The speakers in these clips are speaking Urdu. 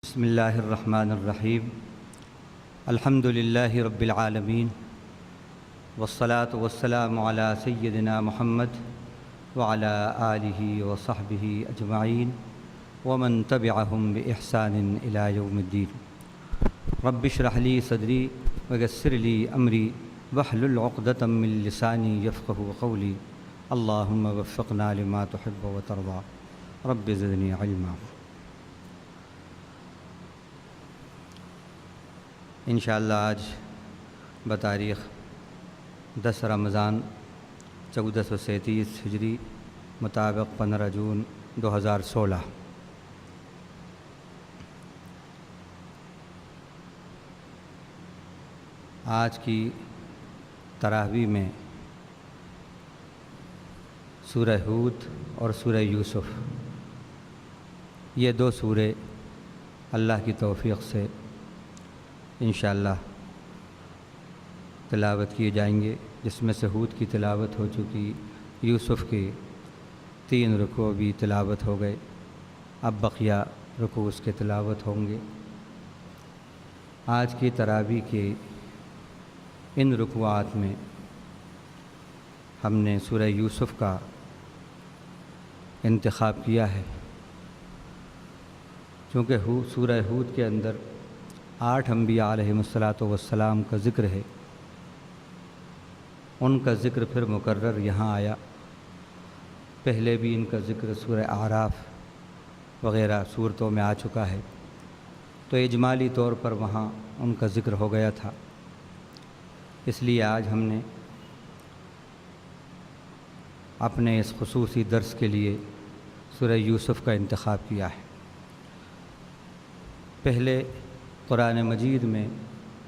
بسم اللہ الرحمن الرحیم الحمد للہ رب العالمین والصلاة والسلام علی سیدنا محمد وعلی آلہ وصحبہ اجمعین ومن تبعہم بإحسان الی یوم الدین رب اشرح لی صدری ویسر لی امری واحلل عقدۃ من لسانی یفقہوا قولی اللہم وفقنا لما تحب وترضی رب زدنی علما۔ انشاءاللہ آج بتاریخ 10 رمضان 1437 ہجری مطابق 15 جون 2016 آج کی تراویح میں سورہ ہود اور سورہ یوسف، یہ دو سورے اللہ کی توفیق سے انشاءاللہ تلاوت کیے جائیں گے، جس میں سے ہود کی تلاوت ہو چکی، یوسف کی 3 رکوع بھی تلاوت ہو گئے، اب بقیہ رکوع اس کے تلاوت ہوں گے۔ آج کی تراویح کے ان رکوعات میں ہم نے سورہ یوسف کا انتخاب کیا ہے، چونکہ سورہ ہود کے اندر 8 انبیاء علیہم السلام کا ذکر ہے، ان کا ذکر پھر مکرر یہاں آیا، پہلے بھی ان کا ذکر سورہ اعراف وغیرہ صورتوں میں آ چکا ہے، تو اجمالی طور پر وہاں ان کا ذکر ہو گیا تھا، اس لیے آج ہم نے اپنے اس خصوصی درس کے لیے سورہ یوسف کا انتخاب کیا ہے۔ پہلے قرآن مجید میں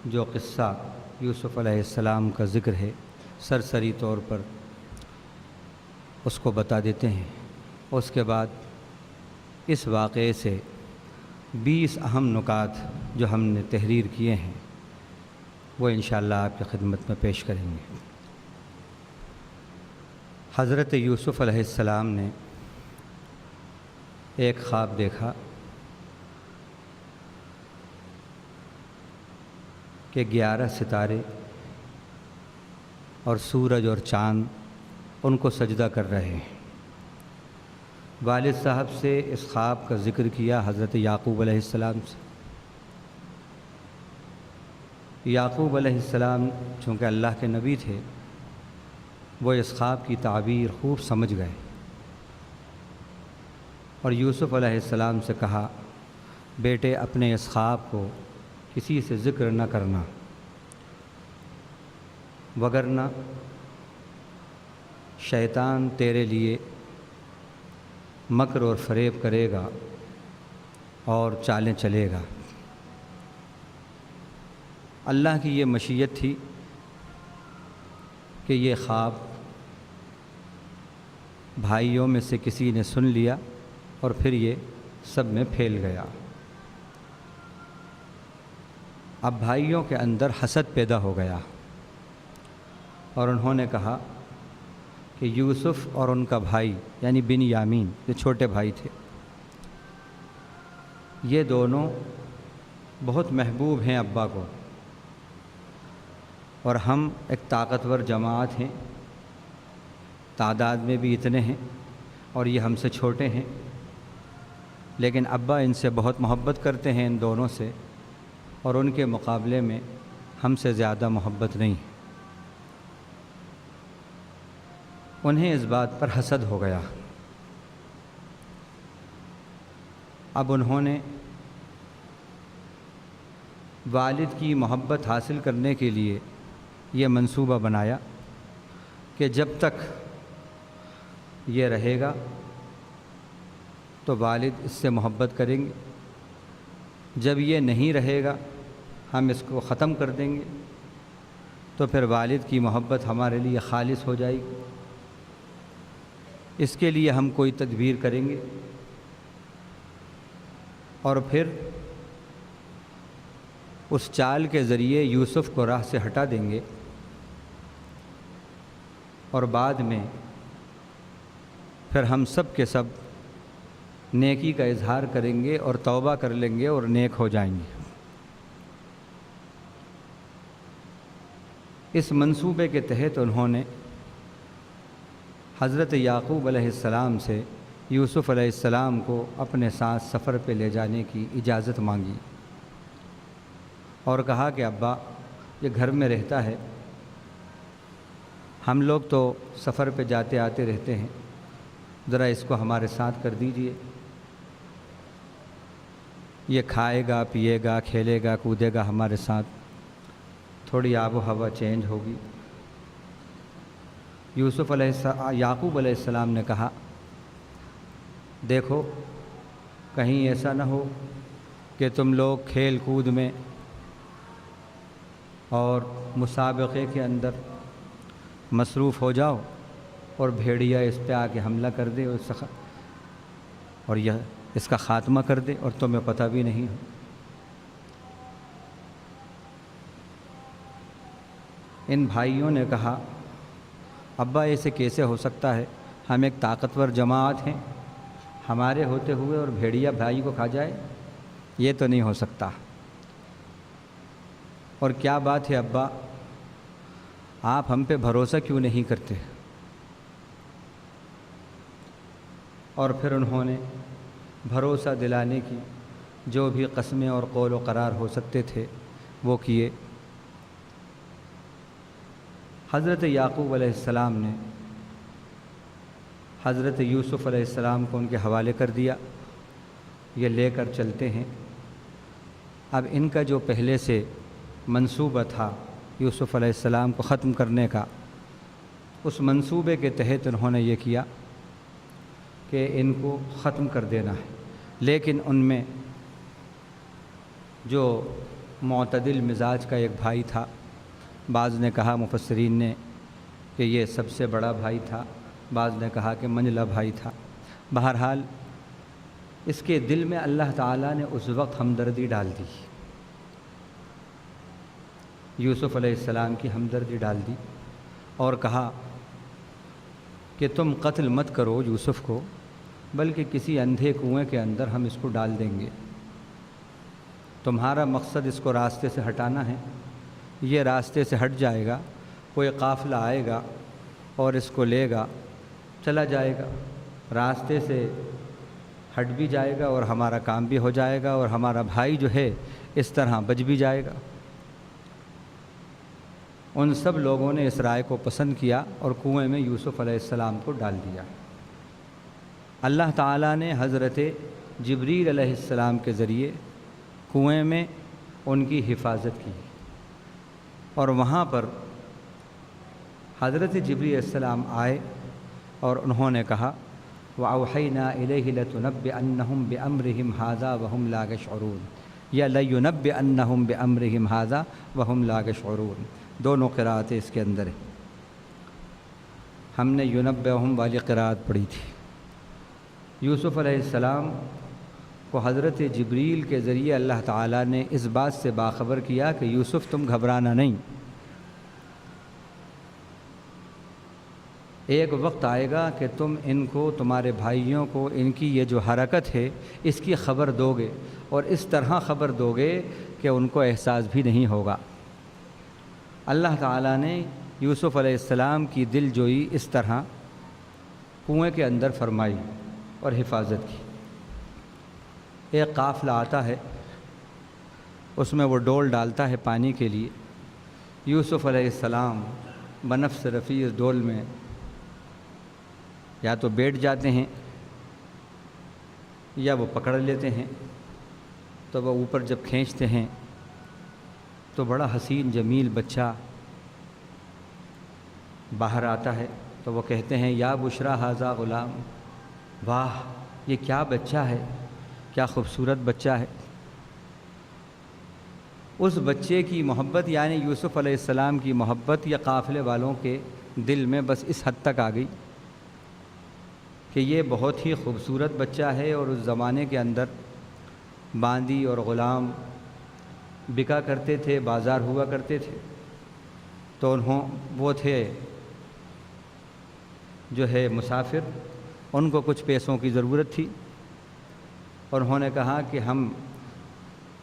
جو قصہ یوسف علیہ السلام کا ذکر ہے، سرسری طور پر اس کو بتا دیتے ہیں، اس کے بعد اس واقعے سے 20 اہم نکات جو ہم نے تحریر کیے ہیں وہ انشاءاللہ آپ کی خدمت میں پیش کریں گے۔ حضرت یوسف علیہ السلام نے ایک خواب دیکھا کہ 11 ستارے اور سورج اور چاند ان کو سجدہ کر رہے ہیں۔ والد صاحب سے اس خواب کا ذکر کیا حضرت یعقوب علیہ السلام سے۔ یعقوب علیہ السلام چونکہ اللہ کے نبی تھے، وہ اس خواب کی تعبیر خوب سمجھ گئے اور یوسف علیہ السلام سے کہا، بیٹے اپنے اس خواب کو کسی سے ذکر نہ کرنا، وگرنہ شیطان تیرے لیے مکر اور فریب کرے گا اور چالیں چلے گا۔ اللہ کی یہ مشیت تھی کہ یہ خواب بھائیوں میں سے کسی نے سن لیا اور پھر یہ سب میں پھیل گیا۔ اب بھائیوں کے اندر حسد پیدا ہو گیا اور انہوں نے کہا کہ یوسف اور ان کا بھائی یعنی بنیامین، جو چھوٹے بھائی تھے، یہ دونوں بہت محبوب ہیں ابا کو، اور ہم ایک طاقتور جماعت ہیں، تعداد میں بھی اتنے ہیں اور یہ ہم سے چھوٹے ہیں، لیکن ابا ان سے بہت محبت کرتے ہیں، ان دونوں سے، اور ان کے مقابلے میں ہم سے زیادہ محبت نہیں۔ انہیں اس بات پر حسد ہو گیا۔ اب انہوں نے والد کی محبت حاصل کرنے کے لیے یہ منصوبہ بنایا کہ جب تک یہ رہے گا تو والد اس سے محبت کریں گے، جب یہ نہیں رہے گا ہم اس کو ختم کر دیں گے، تو پھر والد کی محبت ہمارے لیے خالص ہو جائے گی، اس کے لیے ہم کوئی تدبیر کریں گے اور پھر اس چال کے ذریعے یوسف کو راہ سے ہٹا دیں گے، اور بعد میں پھر ہم سب کے سب نیکی کا اظہار کریں گے اور توبہ کر لیں گے اور نیک ہو جائیں گے۔ اس منصوبے کے تحت انہوں نے حضرت یعقوب علیہ السلام سے یوسف علیہ السلام کو اپنے ساتھ سفر پہ لے جانے کی اجازت مانگی اور کہا کہ ابا یہ گھر میں رہتا ہے، ہم لوگ تو سفر پہ جاتے آتے رہتے ہیں، ذرا اس کو ہمارے ساتھ کر دیجئے، یہ کھائے گا، پیے گا، کھیلے گا، کودے گا ہمارے ساتھ، تھوڑی آب و ہوا چینج ہوگی۔ یعقوب علیہ السلام نے کہا دیکھو کہیں ایسا نہ ہو کہ تم لوگ کھیل کود میں اور مسابقے کے اندر مصروف ہو جاؤ اور بھیڑیا اس پہ آ کے حملہ کر دے اور یہ اس کا خاتمہ کر دے اور تمہیں پتہ بھی نہیں ہو۔ ان بھائیوں نے کہا ابا ایسے کیسے ہو سکتا ہے، ہم ایک طاقتور جماعت ہیں، ہمارے ہوتے ہوئے اور بھیڑیا بھائی کو کھا جائے، یہ تو نہیں ہو سکتا۔ اور کیا بات ہے ابا، آپ ہم پہ بھروسہ کیوں نہیں کرتے؟ اور پھر انہوں نے بھروسہ دلانے کی جو بھی قسمیں اور قول و قرار ہو سکتے تھے وہ کیے۔ حضرت یعقوب علیہ السلام نے حضرت یوسف علیہ السلام کو ان کے حوالے کر دیا، یہ لے کر چلتے ہیں۔ اب ان کا جو پہلے سے منصوبہ تھا یوسف علیہ السلام کو ختم کرنے کا، اس منصوبے کے تحت انہوں نے یہ کیا کہ ان کو ختم کر دینا ہے، لیکن ان میں جو معتدل مزاج کا ایک بھائی تھا، بعض نے کہا مفسرین نے کہ یہ سب سے بڑا بھائی تھا، بعض نے کہا کہ منجلا بھائی تھا، بہرحال اس کے دل میں اللہ تعالیٰ نے اس وقت ہمدردی ڈال دی، یوسف علیہ السلام کی ہمدردی ڈال دی اور کہا کہ تم قتل مت کرو یوسف کو، بلکہ کسی اندھے کنویں کے اندر ہم اس کو ڈال دیں گے، تمہارا مقصد اس کو راستے سے ہٹانا ہے، یہ راستے سے ہٹ جائے گا، کوئی قافلہ آئے گا اور اس کو لے گا، چلا جائے گا، راستے سے ہٹ بھی جائے گا اور ہمارا کام بھی ہو جائے گا اور ہمارا بھائی جو ہے اس طرح بچ بھی جائے گا۔ ان سب لوگوں نے اس رائے کو پسند کیا اور کنویں میں یوسف علیہ السلام کو ڈال دیا۔ اللہ تعالیٰ نے حضرت جبریل علیہ السلام کے ذریعے کنویں میں ان کی حفاظت کی اور وہاں پر حضرت جبریل علیہ السلام آئے اور انہوں نے کہا وَأَوْحَيْنَا إِلَيْهِ لَتُنَبِّئَنَّهُم بِأَمْرِهِمْ هَذَا وَهُمْ لَا يَشْعُرُونَ یا لَيُنَبِّئَنَّهُم بِأَمْرِهِمْ هَذَا وَهُمْ لَا يَشْعُرُونَ، دونوں قراءتیں اس کے اندر ہیں۔ ہم نے يُنَبِّئُهُم والی قراءت پڑھی تھی۔ یوسف علیہ السلام کو حضرت جبریل کے ذریعے اللہ تعالیٰ نے اس بات سے باخبر کیا کہ یوسف تم گھبرانا نہیں، ایک وقت آئے گا کہ تم ان کو، تمہارے بھائیوں کو، ان کی یہ جو حرکت ہے اس کی خبر دو گے اور اس طرح خبر دو گے کہ ان کو احساس بھی نہیں ہوگا۔ اللہ تعالیٰ نے یوسف علیہ السلام کی دل جوئی اس طرح کنویں کے اندر فرمائی اور حفاظت کی۔ ایک قافلہ آتا ہے، اس میں وہ ڈول ڈالتا ہے پانی کے لیے، یوسف علیہ السلام بنفس رفیع اس ڈول میں یا تو بیٹھ جاتے ہیں یا وہ پکڑ لیتے ہیں، تو وہ اوپر جب کھینچتے ہیں تو بڑا حسین جمیل بچہ باہر آتا ہے، تو وہ کہتے ہیں یا بشرا ھذا غلام، واہ یہ کیا بچہ ہے، کیا خوبصورت بچہ ہے۔ اس بچے کی محبت یعنی یوسف علیہ السلام کی محبت یا قافلے والوں کے دل میں بس اس حد تک آ گئی کہ یہ بہت ہی خوبصورت بچہ ہے، اور اس زمانے کے اندر باندی اور غلام بکا کرتے تھے، بازار ہوا کرتے تھے، تو وہ تھے جو ہے مسافر، ان کو کچھ پیسوں کی ضرورت تھی، اور انہوں نے کہا کہ ہم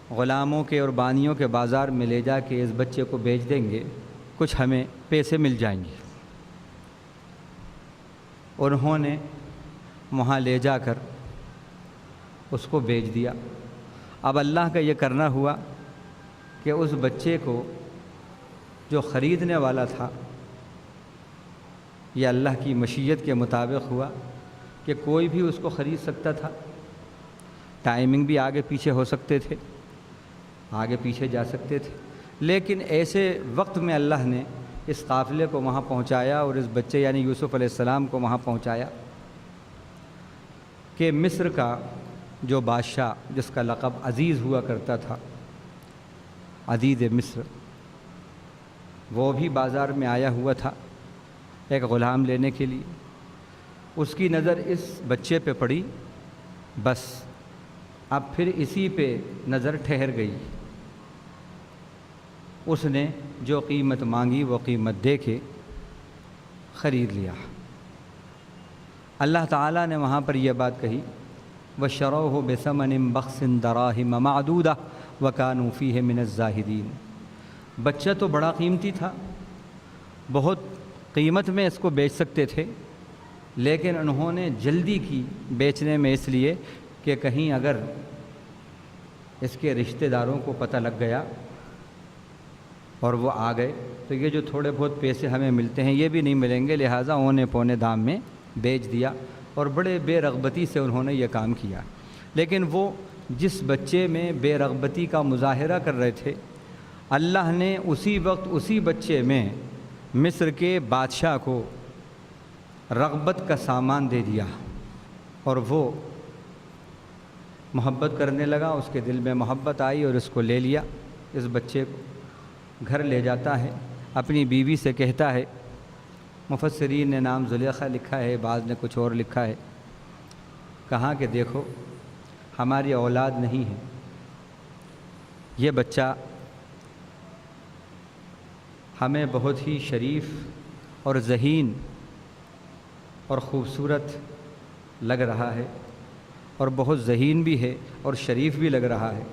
غلاموں کے اور بانیوں کے بازار میں لے جا کے اس بچے کو بیچ دیں گے، کچھ ہمیں پیسے مل جائیں گے۔ اور انہوں نے وہاں لے جا کر اس کو بیچ دیا۔ اب اللہ کا یہ کرنا ہوا کہ اس بچے کو جو خریدنے والا تھا، یہ اللہ کی مشیت کے مطابق ہوا کہ کوئی بھی اس کو خرید سکتا تھا، ٹائمنگ بھی آگے پیچھے ہو سکتے تھے، آگے پیچھے جا سکتے تھے، لیکن ایسے وقت میں اللہ نے اس قافلے کو وہاں پہنچایا اور اس بچے یعنی یوسف علیہ السلام کو وہاں پہنچایا کہ مصر کا جو بادشاہ جس کا لقب عزیز ہوا کرتا تھا، عزیز مصر، وہ بھی بازار میں آیا ہوا تھا ایک غلام لینے کے لیے۔ اس کی نظر اس بچے پہ پڑی، بس اب پھر اسی پہ نظر ٹھہر گئی۔ اس نے جو قیمت مانگی وہ قیمت دے کے خرید لیا۔ اللہ تعالیٰ نے وہاں پر یہ بات کہی، وَشَرَوْهُ بِثَمَنٍ بَخْسٍ دَرَاهِمَ مَعْدُودَةٍ وَكَانُوا فِيهِ مِنَ الزَّاهِدِينَ۔ بچہ تو بڑا قیمتی تھا، بہت قیمت میں اس کو بیچ سکتے تھے، لیکن انہوں نے جلدی کی بیچنے میں، اس لیے کہ کہیں اگر اس کے رشتہ داروں کو پتہ لگ گیا اور وہ آ گئے تو یہ جو تھوڑے بہت پیسے ہمیں ملتے ہیں یہ بھی نہیں ملیں گے، لہٰذا اونے پونے دام میں بیچ دیا، اور بڑے بے رغبتی سے انہوں نے یہ کام کیا۔ لیکن وہ جس بچے میں بے رغبتی کا مظاہرہ کر رہے تھے، اللہ نے اسی وقت اسی بچے میں مصر کے بادشاہ کو رغبت کا سامان دے دیا، اور وہ محبت کرنے لگا، اس کے دل میں محبت آئی اور اس کو لے لیا۔ اس بچے کو گھر لے جاتا ہے، اپنی بیوی سے کہتا ہے، مفسرین نے نام زلیخا لکھا ہے، بعض نے کچھ اور لکھا ہے، کہا کہ دیکھو ہماری اولاد نہیں ہے، یہ بچہ ہمیں بہت ہی شریف اور ذہین اور خوبصورت لگ رہا ہے، اور بہت ذہین بھی ہے اور شریف بھی لگ رہا ہے،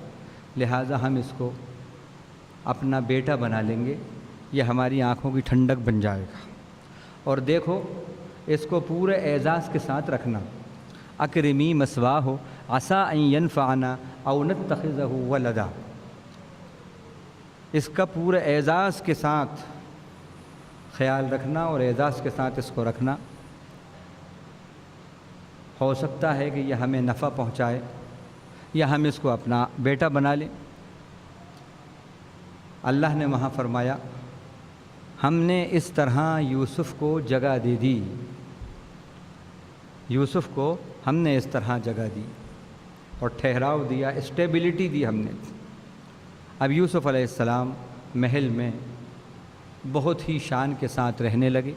لہٰذا ہم اس کو اپنا بیٹا بنا لیں گے، یہ ہماری آنکھوں کی ٹھنڈک بن جائے گا۔ اور دیکھو اس کو پورے اعزاز کے ساتھ رکھنا، اکرمی مثواہ عسیٰ ان ینفعنا او نتخذہ ولدا، اس کا پورے اعزاز کے ساتھ خیال رکھنا اور اعزاز کے ساتھ اس کو رکھنا، ہو سکتا ہے کہ یہ ہمیں نفع پہنچائے یا ہم اس کو اپنا بیٹا بنا لیں۔ اللہ نے وہاں فرمایا، ہم نے اس طرح یوسف کو جگہ دے دی، یوسف کو ہم نے اس طرح جگہ دی اور ٹھہراؤ دیا، اسٹیبلٹی دی ہم نے۔ اب یوسف علیہ السلام محل میں بہت ہی شان کے ساتھ رہنے لگے۔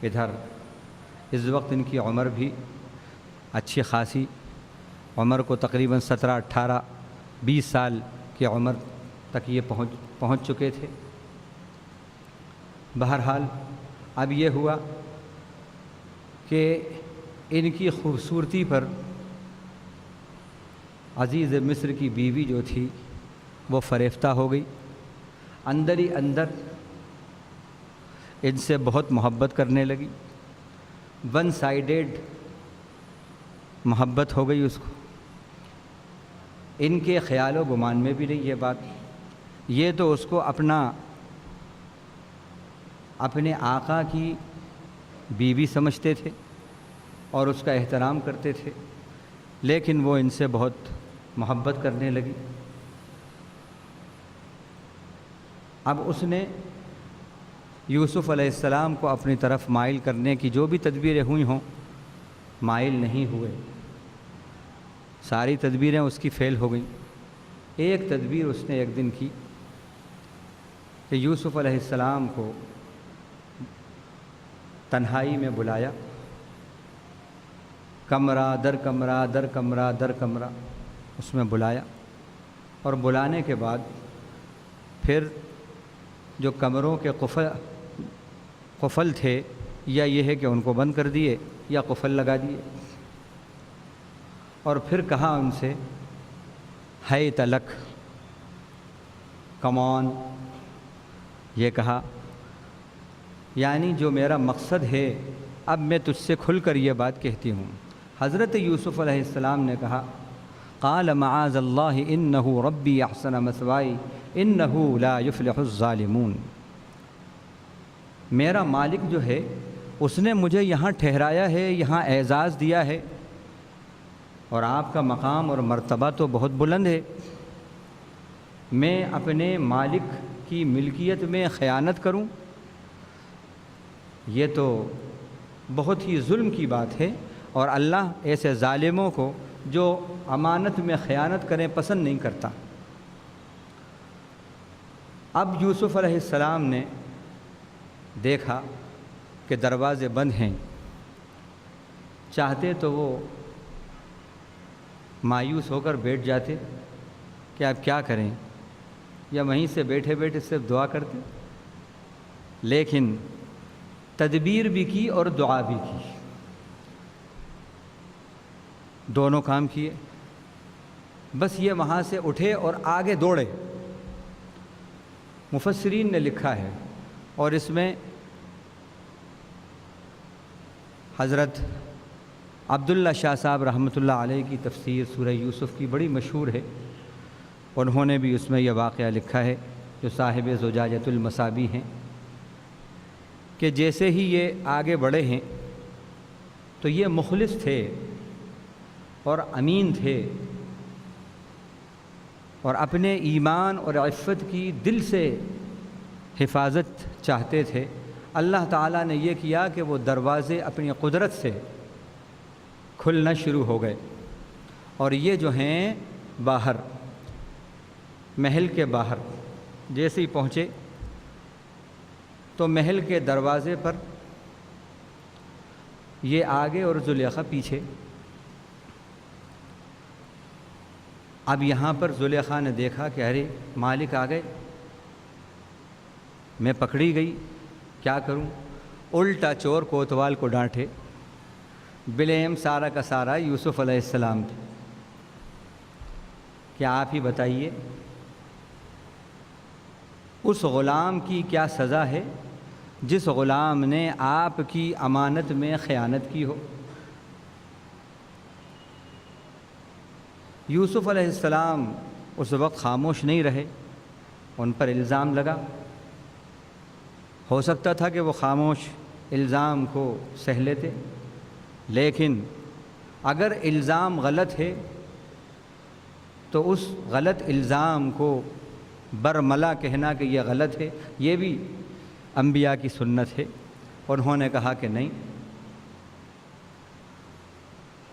ادھر اس وقت ان کی عمر بھی اچھی خاصی، عمر کو تقریباً 17، 18، 20 سال کی عمر تک یہ پہنچ چکے تھے۔ بہرحال اب یہ ہوا کہ ان کی خوبصورتی پر عزیز مصر کی بیوی جو تھی وہ فریفتہ ہو گئی، اندر ہی اندر ان سے بہت محبت کرنے لگی، ون سائیڈڈ محبت ہو گئی اس کو۔ ان کے خیال و گمان میں بھی نہیں یہ بات، یہ تو اس کو اپنے آقا کی بیوی سمجھتے تھے اور اس کا احترام کرتے تھے، لیکن وہ ان سے بہت محبت کرنے لگی۔ اب اس نے یوسف علیہ السلام کو اپنی طرف مائل کرنے کی جو بھی تدبیریں ہوئی ہوں، مائل نہیں ہوئے، ساری تدبیریں اس کی فیل ہو گئیں۔ ایک تدبیر اس نے ایک دن کی کہ یوسف علیہ السلام کو تنہائی میں بلایا، کمرہ در کمرہ در کمرہ در کمرہ اس میں بلایا، اور بلانے کے بعد پھر جو کمروں کے قفل تھے، یا یہ ہے کہ ان کو بند کر دیے یا قفل لگا دیے، اور پھر کہا ان سے ہے تلک، کمان، یہ کہا یعنی جو میرا مقصد ہے اب میں تجھ سے کھل کر یہ بات کہتی ہوں۔ حضرت یوسف علیہ السلام نے کہا قال معاذ اللہ انہ ربی احسن مثوائی انہ لا یفلح الظالمون، میرا مالک جو ہے اس نے مجھے یہاں ٹھہرایا ہے، یہاں اعزاز دیا ہے، اور آپ کا مقام اور مرتبہ تو بہت بلند ہے، میں اپنے مالک کی ملکیت میں خیانت کروں؟ یہ تو بہت ہی ظلم کی بات ہے، اور اللہ ایسے ظالموں کو جو امانت میں خیانت کریں پسند نہیں کرتا۔ اب یوسف علیہ السلام نے دیکھا کہ دروازے بند ہیں، چاہتے تو وہ مایوس ہو کر بیٹھ جاتے کہ آپ کیا کریں، یا وہیں سے بیٹھے بیٹھے صرف دعا کرتے، لیکن تدبیر بھی کی اور دعا بھی کی، دونوں کام کیے۔ بس یہ وہاں سے اٹھے اور آگے دوڑے۔ مفسرین نے لکھا ہے، اور اس میں حضرت عبداللہ شاہ صاحب رحمۃ اللہ علیہ کی تفسیر سورہ یوسف کی بڑی مشہور ہے، انہوں نے بھی اس میں یہ واقعہ لکھا ہے، جو صاحب زجاجۃ المصابیح ہیں، کہ جیسے ہی یہ آگے بڑھے ہیں تو یہ مخلص تھے اور امین تھے، اور اپنے ایمان اور عفت کی دل سے حفاظت چاہتے تھے۔ اللہ تعالیٰ نے یہ کیا کہ وہ دروازے اپنی قدرت سے کھلنا شروع ہو گئے، اور یہ جو ہیں باہر محل کے باہر جیسے ہی پہنچے تو محل کے دروازے پر یہ آگے اور زلیخا پیچھے۔ اب یہاں پر زلیخا نے دیکھا کہ ارے مالک آ گئے، میں پکڑی گئی، کیا کروں؟ الٹا چور کوتوال کو ڈانٹے، بلیم سارا کا سارا یوسف علیہ السلام تھے کہ آپ ہی بتائیے اس غلام کی کیا سزا ہے جس غلام نے آپ کی امانت میں خیانت کی ہو؟ یوسف علیہ السلام اس وقت خاموش نہیں رہے، ان پر الزام لگا۔ ہو سکتا تھا کہ وہ خاموش الزام کو سہ لیتے، لیکن اگر الزام غلط ہے تو اس غلط الزام کو برملا کہنا کہ یہ غلط ہے، یہ بھی انبیاء کی سنت ہے۔ انہوں نے کہا کہ نہیں،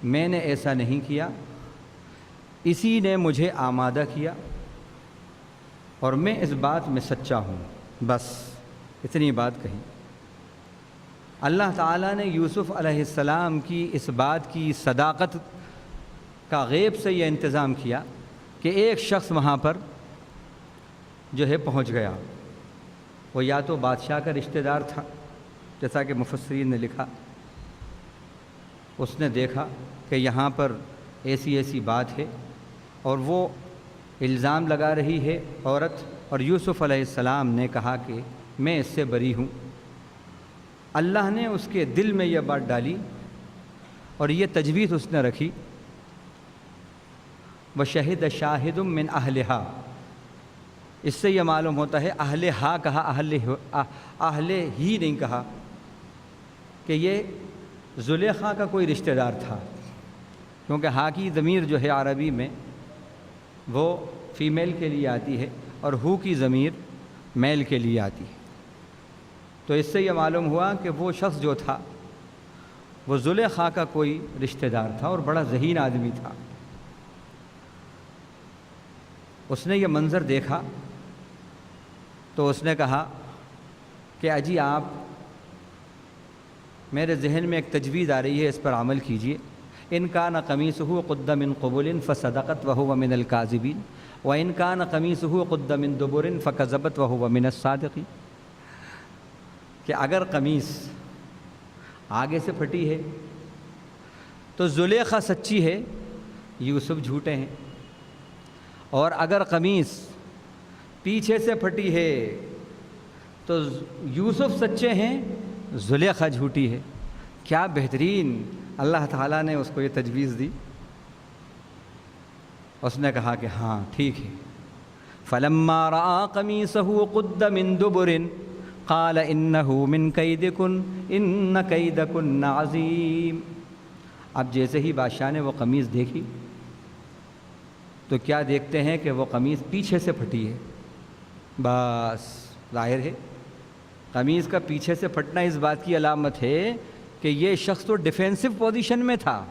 میں نے ایسا نہیں کیا، اسی نے مجھے آمادہ کیا، اور میں اس بات میں سچا ہوں، بس اتنی بات کہی۔ اللہ تعالیٰ نے یوسف علیہ السلام کی اس بات کی صداقت کا غیب سے یہ انتظام کیا کہ ایک شخص وہاں پر جو ہے پہنچ گیا، وہ یا تو بادشاہ کا رشتہ دار تھا، جیسا کہ مفسرین نے لکھا، اس نے دیکھا کہ یہاں پر ایسی ایسی بات ہے اور وہ الزام لگا رہی ہے عورت، اور یوسف علیہ السلام نے کہا کہ میں اس سے بری ہوں۔ اللہ نے اس کے دل میں یہ بات ڈالی اور یہ تجویز اس نے رکھی، وَشَهِدَ شَاهِدٌ مِّنْ أَهْلِهَا، اس سے یہ معلوم ہوتا ہے اہلہا کہا، اہل ہی نہیں کہا، کہ یہ زلیخا کا کوئی رشتہ دار تھا، کیونکہ ہا کی ضمیر جو ہے عربی میں وہ فیمیل کے لیے آتی ہے اور ہو کی ضمیر میل کے لیے آتی ہے۔ تو اس سے یہ معلوم ہوا کہ وہ شخص جو تھا وہ زلیخا کا کوئی رشتہ دار تھا اور بڑا ذہین آدمی تھا۔ اس نے یہ منظر دیکھا تو اس نے کہا کہ اجی آپ، میرے ذہن میں ایک تجویز آ رہی ہے، اس پر عمل کیجئے۔ ان کان قمیصہ قد من قبل فصدقت وهو من الکاذبین وان کان قمیصہ قد من دبر فکذبت وهو من الصادقین، کہ اگر قمیص آگے سے پھٹی ہے تو زلیخا سچی ہے، یوسف جھوٹے ہیں، اور اگر قمیص پیچھے سے پھٹی ہے تو یوسف سچے ہیں، زلیخا جھوٹی ہے۔ کیا بہترین اللہ تعالیٰ نے اس کو یہ تجویز دی۔ اس نے کہا کہ ہاں ٹھیک ہے۔ فلما رأى قمیصه قد من دبر قال انه من کیدکن ان کیدکن عظیم۔ اب جیسے ہی بادشاہ نے وہ قمیص دیکھی تو کیا دیکھتے ہیں کہ وہ قمیص پیچھے سے پھٹی ہے۔ بس ظاہر ہے قمیص کا پیچھے سے پھٹنا اس بات کی علامت ہے کہ یہ شخص تو ڈیفینسو پوزیشن میں تھا،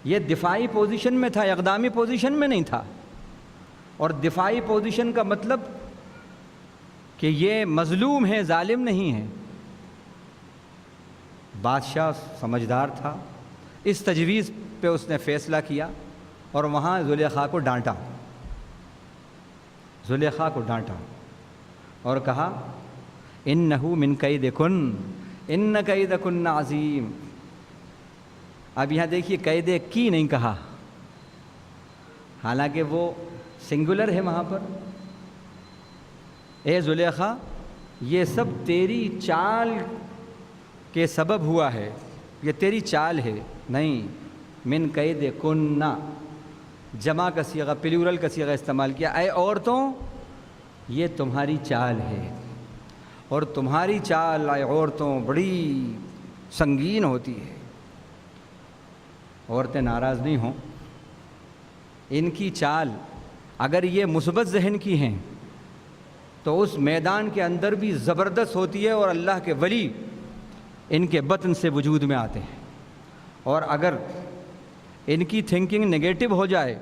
یہ دفاعی پوزیشن میں تھا، اقدامی پوزیشن میں نہیں تھا۔ اور دفاعی پوزیشن کا مطلب کہ یہ مظلوم ہے، ظالم نہیں ہے۔ بادشاہ سمجھدار تھا، اس تجویز پہ اس نے فیصلہ کیا اور وہاں زلیخا کو ڈانٹا، زلیخا کو ڈانٹا اور کہا انہو من کیدکن ان کیدکن عظیم۔ اب یہاں دیکھیے قید کی نہیں کہا، حالانکہ وہ سنگولر ہے وہاں پر۔ اے زلیخا یہ سب تیری چال کے سبب ہوا ہے، یہ تیری چال ہے۔ نہیں، من کیدکن، جمع کا صیغہ، پلیورل کا صیغہ استعمال کیا۔ اے عورتوں یہ تمہاری چال ہے، اور تمہاری چال اے عورتوں بڑی سنگین ہوتی ہے۔ عورتیں ناراض نہیں ہوں، ان کی چال اگر یہ مثبت ذہن کی ہیں تو اس میدان کے اندر بھی زبردست ہوتی ہے، اور اللہ کے ولی ان کے بطن سے وجود میں آتے ہیں۔ اور اگر ان کی تھنکنگ نگیٹو ہو جائے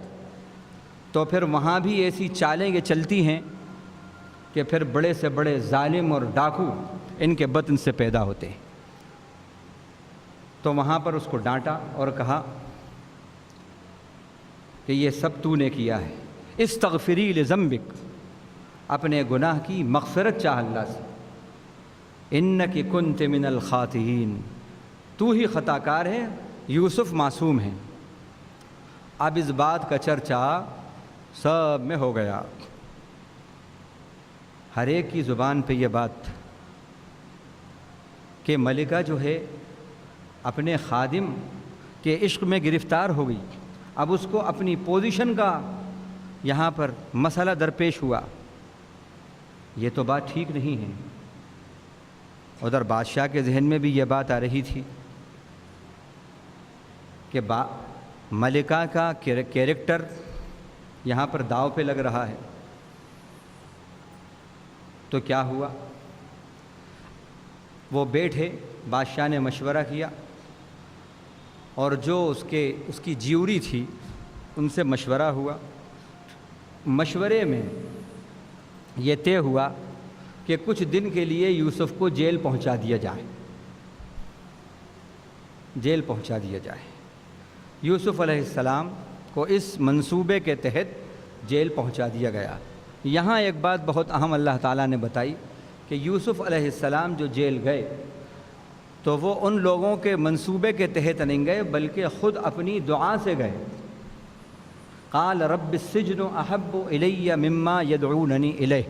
تو پھر وہاں بھی ایسی چالیں یہ چلتی ہیں کہ پھر بڑے سے بڑے ظالم اور ڈاکو ان کے بطن سے پیدا ہوتے ہیں۔ تو وہاں پر اس کو ڈانٹا اور کہا کہ یہ سب تو نے کیا ہے، استغفری لذنبک، اپنے گناہ کی مغفرت چاہ اللہ سے، انک کنت من الخاطئین، تو ہی خطا کار ہے، یوسف معصوم ہیں۔ اب اس بات کا چرچا سب میں ہو گیا، ہر ایک کی زبان پہ یہ بات کہ ملکہ جو ہے اپنے خادم کے عشق میں گرفتار ہو گئی۔ اب اس کو اپنی پوزیشن کا یہاں پر مسئلہ درپیش ہوا، یہ تو بات ٹھیک نہیں ہے۔ ادھر بادشاہ کے ذہن میں بھی یہ بات آ رہی تھی کہ ملکہ کا کیریکٹر یہاں پر داؤ پہ لگ رہا ہے۔ تو کیا ہوا، وہ بیٹھے، بادشاہ نے مشورہ کیا، اور جو اس کی جیوری تھی ان سے مشورہ ہوا۔ مشورے میں یہ طے ہوا کہ کچھ دن کے لیے یوسف کو جیل پہنچا دیا جائے، جیل پہنچا دیا جائے۔ یوسف علیہ السلام کو اس منصوبے کے تحت جیل پہنچا دیا گیا۔ یہاں ایک بات بہت اہم اللہ تعالیٰ نے بتائی کہ یوسف علیہ السلام جو جیل گئے تو وہ ان لوگوں کے منصوبے کے تحت نہیں گئے، بلکہ خود اپنی دعا سے گئے۔ قال رب السجن احب الی مما یدعوننی الیہ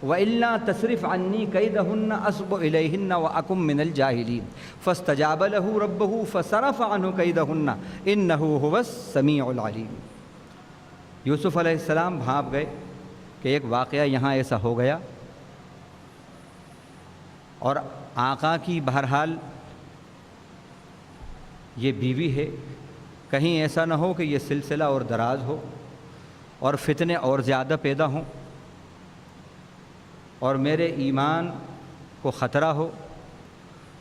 وَإِلَّا تَصْرِفْ عَنِّي كَيْدَهُنَّ أَصْبُ إِلَيْهِنَّ وَأَكُن مِّنَ الْجَاهِلِينَ فَاسْتَجَابَ لَهُ رَبُّهُ فَصَرَفَ عَنْهُ كَيْدَهُنَّ إِنَّهُ هُوَ السَّمِيعُ الْعَلِيمُ۔ یوسف علیہ السلام بھاپ گئے کہ ایک واقعہ یہاں ایسا ہو گیا، اور آقا کی بہرحال یہ بیوی ہے، کہیں ایسا نہ ہو کہ یہ سلسلہ اور دراز ہو اور فتنے اور زیادہ پیدا ہوں اور میرے ایمان کو خطرہ ہو۔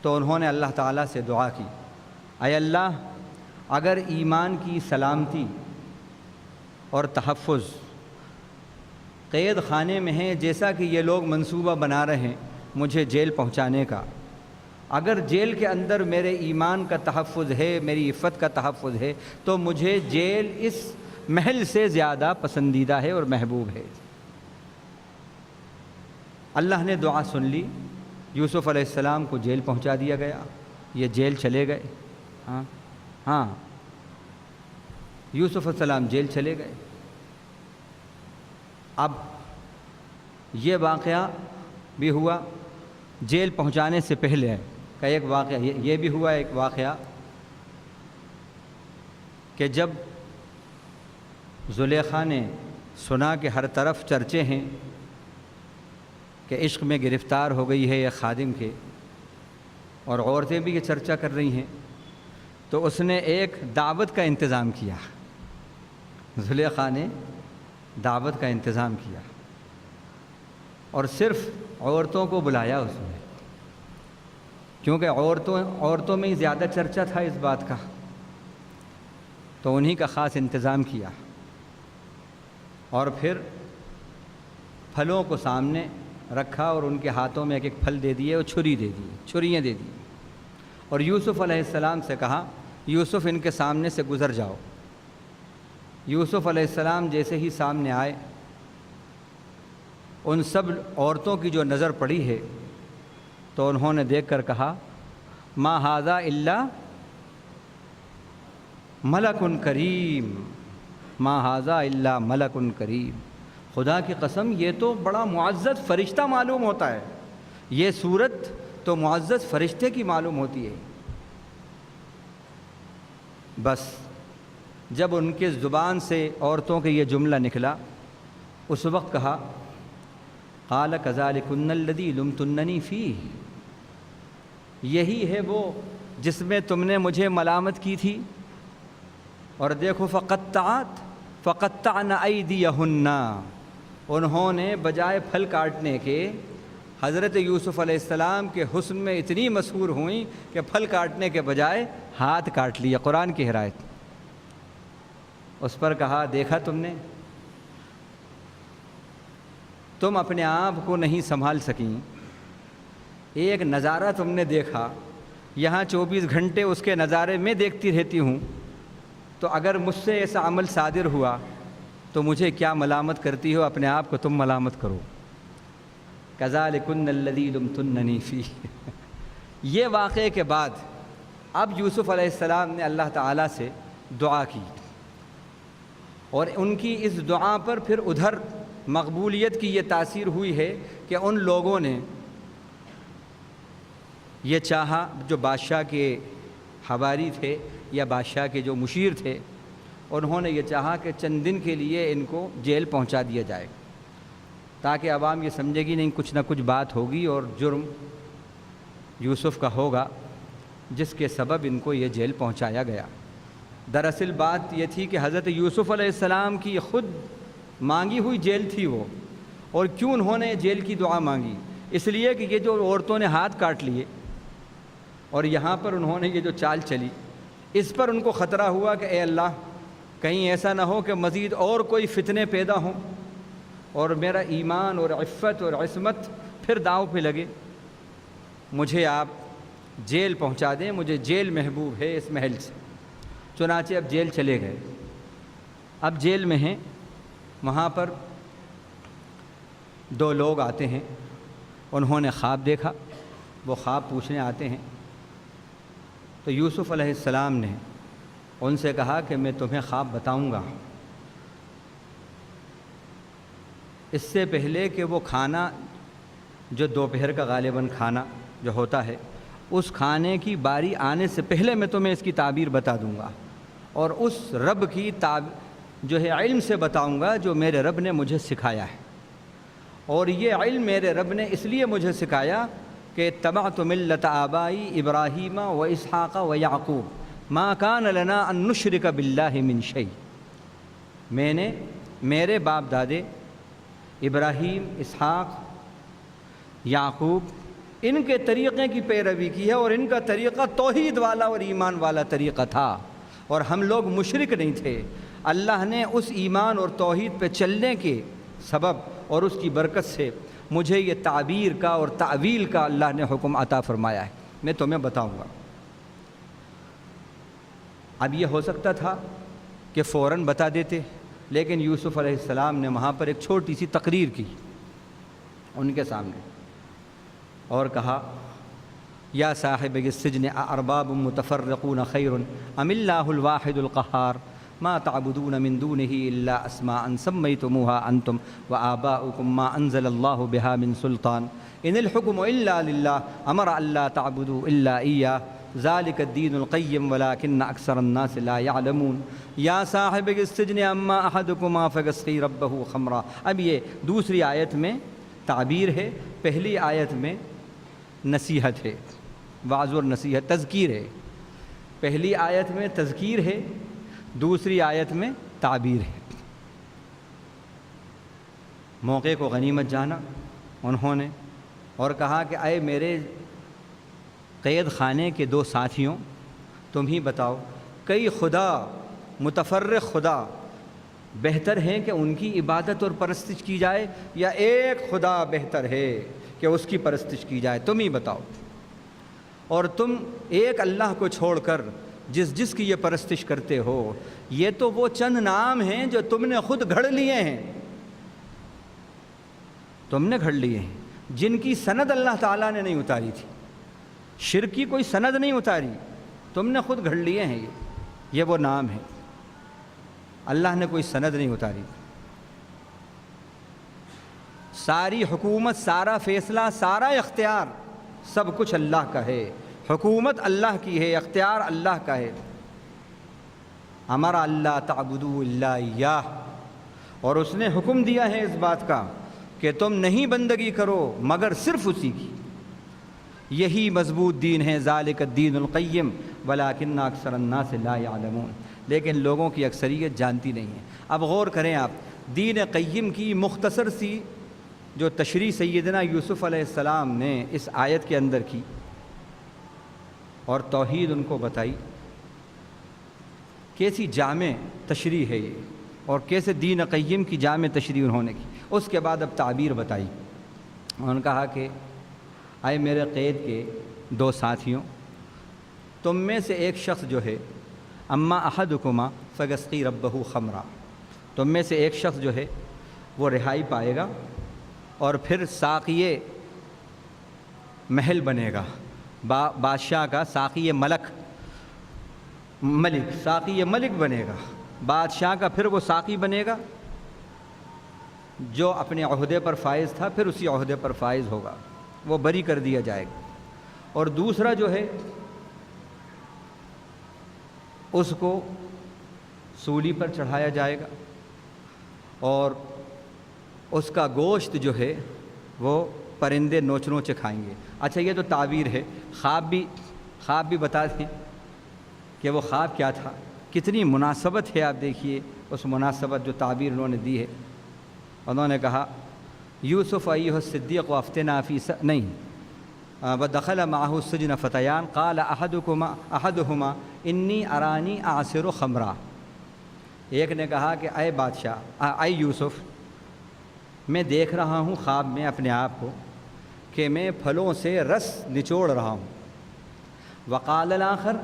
تو انہوں نے اللہ تعالیٰ سے دعا کی، اے اللہ اگر ایمان کی سلامتی اور تحفظ قید خانے میں ہیں، جیسا کہ یہ لوگ منصوبہ بنا رہے ہیں مجھے جیل پہنچانے کا، اگر جیل کے اندر میرے ایمان کا تحفظ ہے، میری عفت کا تحفظ ہے، تو مجھے جیل اس محل سے زیادہ پسندیدہ ہے اور محبوب ہے۔ اللہ نے دعا سن لی، یوسف علیہ السلام کو جیل پہنچا دیا گیا، یہ جیل چلے گئے۔ ہاں یوسف علیہ السلام جیل چلے گئے۔ اب یہ واقعہ بھی ہوا جیل پہنچانے سے پہلے کا ایک واقعہ، یہ بھی ہوا ایک واقعہ کہ جب زلیخا نے سنا کہ ہر طرف چرچے ہیں کہ عشق میں گرفتار ہو گئی ہے یہ خادم کے، اور عورتیں بھی یہ چرچا کر رہی ہیں، تو اس نے ایک دعوت کا انتظام کیا۔ زلیخا نے دعوت کا انتظام کیا اور صرف عورتوں کو بلایا اس نے، کیونکہ عورتوں میں ہی زیادہ چرچا تھا اس بات کا، تو انہی کا خاص انتظام کیا، اور پھر پھلوں کو سامنے رکھا اور ان کے ہاتھوں میں ایک ایک پھل دے دیے اور چھریاں دے دی، اور یوسف علیہ السلام سے کہا یوسف ان کے سامنے سے گزر جاؤ۔ یوسف علیہ السلام جیسے ہی سامنے آئے، ان سب عورتوں کی جو نظر پڑی ہے تو انہوں نے دیکھ کر کہا ما ھذا الا ملک کریم، ما ھذا الا ملک کریم، خدا کی قسم یہ تو بڑا معزز فرشتہ معلوم ہوتا ہے، یہ صورت تو معزز فرشتے کی معلوم ہوتی ہے۔ بس جب ان کے زبان سے عورتوں کے یہ جملہ نکلا، اس وقت کہا قال کذالکن الذی لمتننی فیہ، یہی ہے وہ جس میں تم نے مجھے ملامت کی تھی، اور دیکھو فقطعن ایدیہن، انہوں نے بجائے پھل کاٹنے کے حضرت یوسف علیہ السلام کے حسن میں اتنی مسحور ہوئیں کہ پھل کاٹنے کے بجائے ہاتھ کاٹ لیا۔ قرآن کی ہدایت۔ اس پر کہا دیکھا تم نے، تم اپنے آپ کو نہیں سنبھال سکیں، ایک نظارہ تم نے دیکھا، یہاں 24 گھنٹے اس کے نظارے میں دیکھتی رہتی ہوں، تو اگر مجھ سے ایسا عمل صادر ہوا تو مجھے کیا ملامت کرتی ہو، اپنے آپ کو تم ملامت کرو۔ کذالکن الذی لمتننی فیہ۔ یہ واقعے کے بعد اب یوسف علیہ السلام نے اللہ تعالیٰ سے دعا کی، اور ان کی اس دعا پر پھر ادھر مقبولیت کی یہ تاثیر ہوئی ہے کہ ان لوگوں نے یہ چاہا، جو بادشاہ کے حواری تھے یا بادشاہ کے جو مشیر تھے، انہوں نے یہ چاہا کہ چند دن کے لیے ان کو جیل پہنچا دیا جائے، تاکہ عوام یہ سمجھے گی نہیں کچھ نہ کچھ بات ہوگی اور جرم یوسف کا ہوگا جس کے سبب ان کو یہ جیل پہنچایا گیا۔ دراصل بات یہ تھی کہ حضرت یوسف علیہ السلام کی خود مانگی ہوئی جیل تھی وہ، اور کیوں انہوں نے جیل کی دعا مانگی؟ اس لیے کہ یہ جو عورتوں نے ہاتھ کاٹ لیے اور یہاں پر انہوں نے یہ جو چال چلی، اس پر ان کو خطرہ ہوا کہ اے اللہ کہیں ایسا نہ ہو کہ مزید اور کوئی فتنے پیدا ہوں اور میرا ایمان اور عفت اور عصمت پھر داؤ پہ لگے، مجھے آپ جیل پہنچا دیں، مجھے جیل محبوب ہے اس محل سے۔ چنانچہ اب جیل چلے گئے، اب جیل میں ہیں، وہاں پر 2 لوگ آتے ہیں، انہوں نے خواب دیکھا، وہ خواب پوچھنے آتے ہیں، تو یوسف علیہ السلام نے ان سے کہا کہ میں تمہیں خواب بتاؤں گا، اس سے پہلے کہ وہ کھانا جو دوپہر کا غالباً کھانا جو ہوتا ہے، اس کھانے کی باری آنے سے پہلے میں تمہیں اس کی تعبیر بتا دوں گا، اور اس رب کی جو ہے علم سے بتاؤں گا جو میرے رب نے مجھے سکھایا ہے، اور یہ علم میرے رب نے اس لیے مجھے سکھایا کہ اتبعت ملت آبائی ابراہیم و اسحاق و یعقوب ما کان لنا ان نشرک باللہ من شیء، میں نے میرے باپ دادے ابراہیم، اسحاق، یعقوب، ان کے طریقے کی پیروی کی ہے، اور ان کا طریقہ توحید والا اور ایمان والا طریقہ تھا، اور ہم لوگ مشرک نہیں تھے۔ اللہ نے اس ایمان اور توحید پہ چلنے کے سبب اور اس کی برکت سے مجھے یہ تعبیر کا اور تعویل کا اللہ نے حکم عطا فرمایا ہے، میں تمہیں بتاؤں گا۔ اب یہ ہو سکتا تھا کہ فوراً بتا دیتے، لیکن یوسف علیہ السلام نے وہاں پر ایک چھوٹی سی تقریر کی ان کے سامنے، اور کہا یا صاحب السجن ارباب متفرقون خیر ام اللہ الواحد القہار ما تعبدون من دونه الا اسماء سميتموها انتم وآباؤكم ما انزل الله بها من سلطان ان الحكم الا لله امر الا تعبدوا الا اياه ذلك الدين القيم ولكن اکثر الناس لا يعلمون یا صاحب السجن اما احدكما فيسقي ربه خمرا۔ اب یہ دوسری آیت میں تعبیر ہے، پہلی آیت میں نصیحت ہے، وعظ اور نصیحت، تذکیر ہے۔ پہلی آیت میں تذکیر ہے، دوسری آیت میں تعبیر ہے۔ موقع کو غنیمت جانا انہوں نے اور کہا کہ اے میرے قید خانے کے دو ساتھیوں، تم ہی بتاؤ کئی خدا، متفرق خدا بہتر ہیں کہ ان کی عبادت اور پرستش کی جائے، یا ایک خدا بہتر ہے کہ اس کی پرستش کی جائے؟ تم ہی بتاؤ۔ اور تم ایک اللہ کو چھوڑ کر جس کی یہ پرستش کرتے ہو، یہ تو وہ چند نام ہیں جو تم نے خود گھڑ لیے ہیں، تم نے گھڑ لیے ہیں، جن کی سند اللہ تعالیٰ نے نہیں اتاری تھی، شرک کی کوئی سند نہیں اتاری، تم نے خود گھڑ لیے ہیں۔ یہ وہ نام ہے، اللہ نے کوئی سند نہیں اتاری۔ ساری حکومت، سارا فیصلہ، سارا اختیار، سب کچھ اللہ کا ہے۔ حکومت اللہ کی ہے، اختیار اللہ کا ہے۔ امر اللہ تعبدوا الا ایاہ، اور اس نے حکم دیا ہے اس بات کا کہ تم نہیں بندگی کرو مگر صرف اسی کی۔ یہی مضبوط دین ہے، ذالک الدین القیم ولکن اکثر الناس لا یعلمون، لیکن لوگوں کی اکثریت جانتی نہیں ہے۔ اب غور کریں آپ، دین قیم کی مختصر سی جو تشریح سیدنا یوسف علیہ السلام نے اس آیت کے اندر کی اور توحید ان کو بتائی، کیسی جامع تشریح ہے یہ، اور کیسے دین قیم کی جامع تشریح انہوں نے کی۔ اس کے بعد اب تعبیر بتائی، انہوں نے کہا کہ اے میرے قید کے دو ساتھیوں، تم میں سے ایک شخص جو ہے، اما احدکما فیسقی ربہ خمرا، تم میں سے ایک شخص جو ہے وہ رہائی پائے گا اور پھر ساقی محل بنے گا، بادشاہ کا ساقی ملک ساقی ملک بنے گا، بادشاہ کا پھر وہ ساقی بنے گا جو اپنے عہدے پر فائز تھا، پھر اسی عہدے پر فائز ہوگا، وہ بری کر دیا جائے گا۔ اور دوسرا جو ہے اس کو سولی پر چڑھایا جائے گا اور اس کا گوشت جو ہے وہ پرندے نوچ نوچ کھائیں گے۔ اچھا، یہ تو تعبیر ہے، خواب بھی بتا دیں کہ وہ خواب کیا تھا، کتنی مناسبت ہے۔ آپ دیکھیے اس مناسبت جو تعبیر انہوں نے دی ہے۔ انہوں نے کہا یوسف ایھا الصدیق وافتنا فی نہیں ودخل معه السجن فتیان قال احدهما انی ارانی اعصر خمرا، ایک نے کہا کہ اے بادشاہ، اے یوسف، میں دیکھ رہا ہوں خواب میں اپنے آپ کو کہ میں پھلوں سے رس نچوڑ رہا ہوں۔ وقال الاخر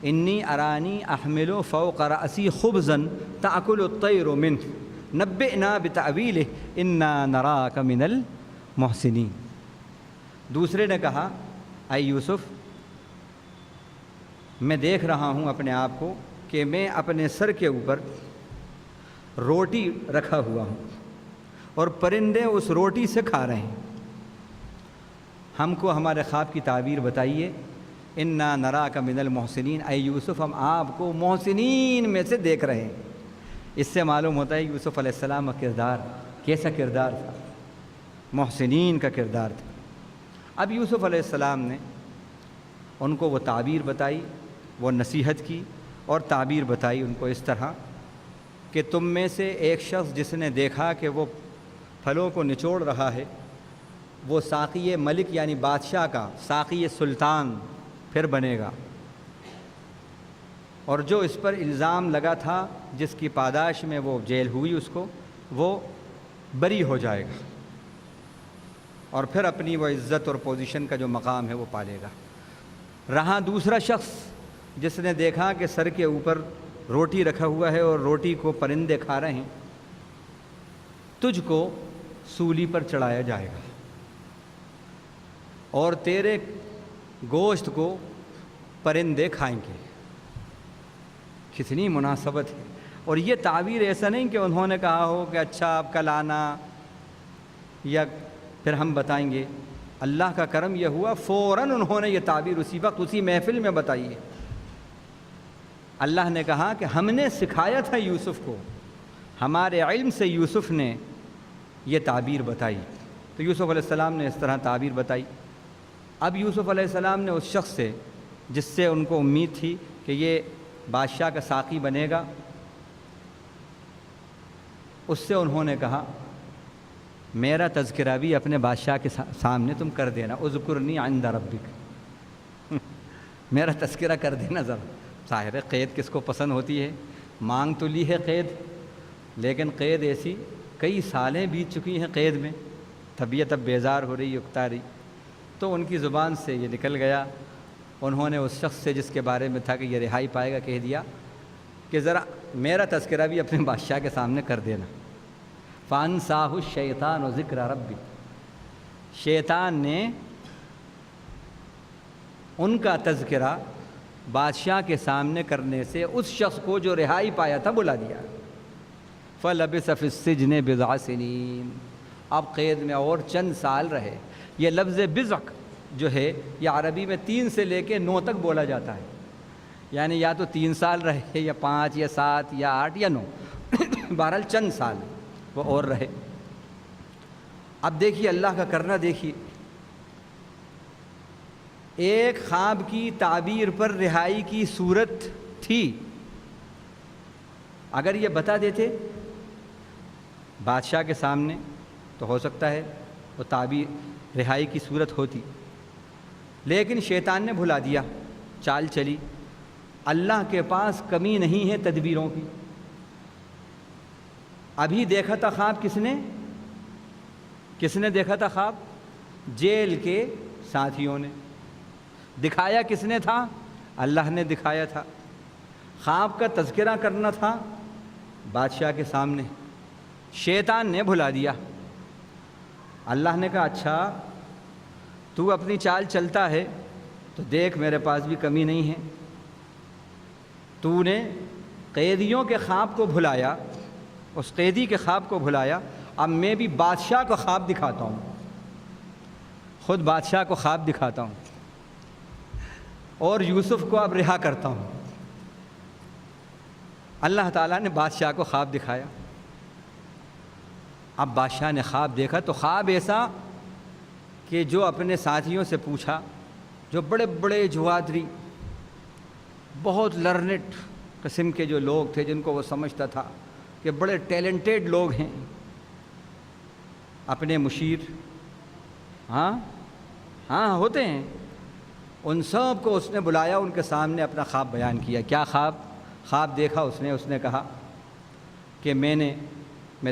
انی ارانی احمل فوق رأسی خبزا تأکل الطیر منه نبئنا بتأویلہ انا نراک من المحسنین۔ دوسرے نے کہا اے یوسف، میں دیکھ رہا ہوں اپنے آپ کو کہ میں اپنے سر کے اوپر روٹی رکھا ہوا ہوں اور پرندے اس روٹی سے کھا رہے ہیں۔ ہم کو ہمارے خواب کی تعبیر بتائیے۔ انا نراک من المحسنین، اے یوسف ہم آپ کو محسنین میں سے دیکھ رہے ہیں۔ اس سے معلوم ہوتا ہے یوسف علیہ السلام کا کردار کیسا کردار تھا، محسنین کا کردار تھا۔ اب یوسف علیہ السلام نے ان کو وہ تعبیر بتائی، وہ نصیحت کی اور تعبیر بتائی ان کو اس طرح کہ تم میں سے ایک شخص جس نے دیکھا کہ وہ پھلوں کو نچوڑ رہا ہے، وہ ساقی ملک یعنی بادشاہ کا ساقی سلطان پھر بنے گا، اور جو اس پر الزام لگا تھا، جس کی پاداش میں وہ جیل ہوئی، اس کو وہ بری ہو جائے گا اور پھر اپنی وہ عزت اور پوزیشن کا جو مقام ہے وہ پالے گا۔ رہا دوسرا شخص جس نے دیکھا کہ سر کے اوپر روٹی رکھا ہوا ہے اور روٹی کو پرندے کھا رہے ہیں، تجھ کو سولی پر چڑھایا جائے گا اور تیرے گوشت کو پرندے کھائیں گے۔ کتنی مناسبت ہے۔ اور یہ تعبیر ایسا نہیں کہ انہوں نے کہا ہو کہ اچھا آپ کل آنا یا پھر ہم بتائیں گے. اللہ کا کرم یہ ہوا فوراً انہوں نے یہ تعبیر اسی وقت اسی محفل میں بتائی ہے. اللہ نے کہا کہ ہم نے سکھایا تھا یوسف کو، ہمارے علم سے یوسف نے یہ تعبیر بتائی. تو یوسف علیہ السلام نے اس طرح تعبیر بتائی. اب یوسف علیہ السلام نے اس شخص سے جس سے ان کو امید تھی کہ یہ بادشاہ کا ساقی بنے گا، اس سے انہوں نے کہا میرا تذکرہ بھی اپنے بادشاہ کے سامنے تم کر دینا، اذکرنی عند ربک، میرا تذکرہ کر دینا ذرا. ظاہر ہے قید کس کو پسند ہوتی ہے، مانگ تو لی ہے قید، لیکن قید ایسی کئی سالیں بیت چکی ہیں قید میں، طبیعت اب بیزار ہو رہی اکتا رہی. تو ان کی زبان سے یہ نکل گیا. انہوں نے اس شخص سے جس کے بارے میں تھا کہ یہ رہائی پائے گا کہہ دیا کہ ذرا میرا تذکرہ بھی اپنے بادشاہ کے سامنے کر دینا. فانساہ الشیطان و ذکر ربی، شیطان نے ان کا تذکرہ بادشاہ کے سامنے کرنے سے اس شخص کو جو رہائی پایا تھا بلا دیا. فلبث فی السجن بضع سنین، اب قید میں اور چند سال رہے. یہ لفظ بضع جو ہے یہ عربی میں 3 سے لے کے 9 تک بولا جاتا ہے، یعنی یا تو 3 سال رہے یا 5 یا 7 یا 8 یا 9 بہرحال چند سال وہ اور رہے. اب دیکھیے اللہ کا کرنا دیکھیے، ایک خواب کی تعبیر پر رہائی کی صورت تھی. اگر یہ بتا دیتے بادشاہ کے سامنے تو ہو سکتا ہے وہ تعبیر رہائی کی صورت ہوتی، لیکن شیطان نے بھلا دیا. چال چلی. اللہ کے پاس کمی نہیں ہے تدبیروں کی. ابھی دیکھا تھا خواب کس نے دیکھا تھا خواب؟ جیل کے ساتھیوں نے. دکھایا کس نے تھا؟ اللہ نے دکھایا تھا. خواب کا تذکرہ کرنا تھا بادشاہ کے سامنے، شیطان نے بھلا دیا. اللہ نے کہا اچھا تو اپنی چال چلتا ہے تو دیکھ میرے پاس بھی کمی نہیں ہے. تو نے قیدیوں کے خواب کو بھلایا، اس قیدی کے خواب کو بھلایا، اب میں بھی بادشاہ کو خواب دکھاتا ہوں، خود بادشاہ کو خواب دکھاتا ہوں اور یوسف کو اب رہا کرتا ہوں. اللہ تعالیٰ نے بادشاہ کو خواب دکھایا. اب بادشاہ نے خواب دیکھا تو خواب ایسا کہ جو اپنے ساتھیوں سے پوچھا، جو بڑے بڑے جوادری بہت لرنٹ قسم کے جو لوگ تھے جن کو وہ سمجھتا تھا کہ بڑے ٹیلنٹڈ لوگ ہیں، اپنے مشیر ہاں ہوتے ہیں، ان سب کو اس نے بلایا، ان کے سامنے اپنا خواب بیان کیا. کیا خواب دیکھا اس نے کہا کہ میں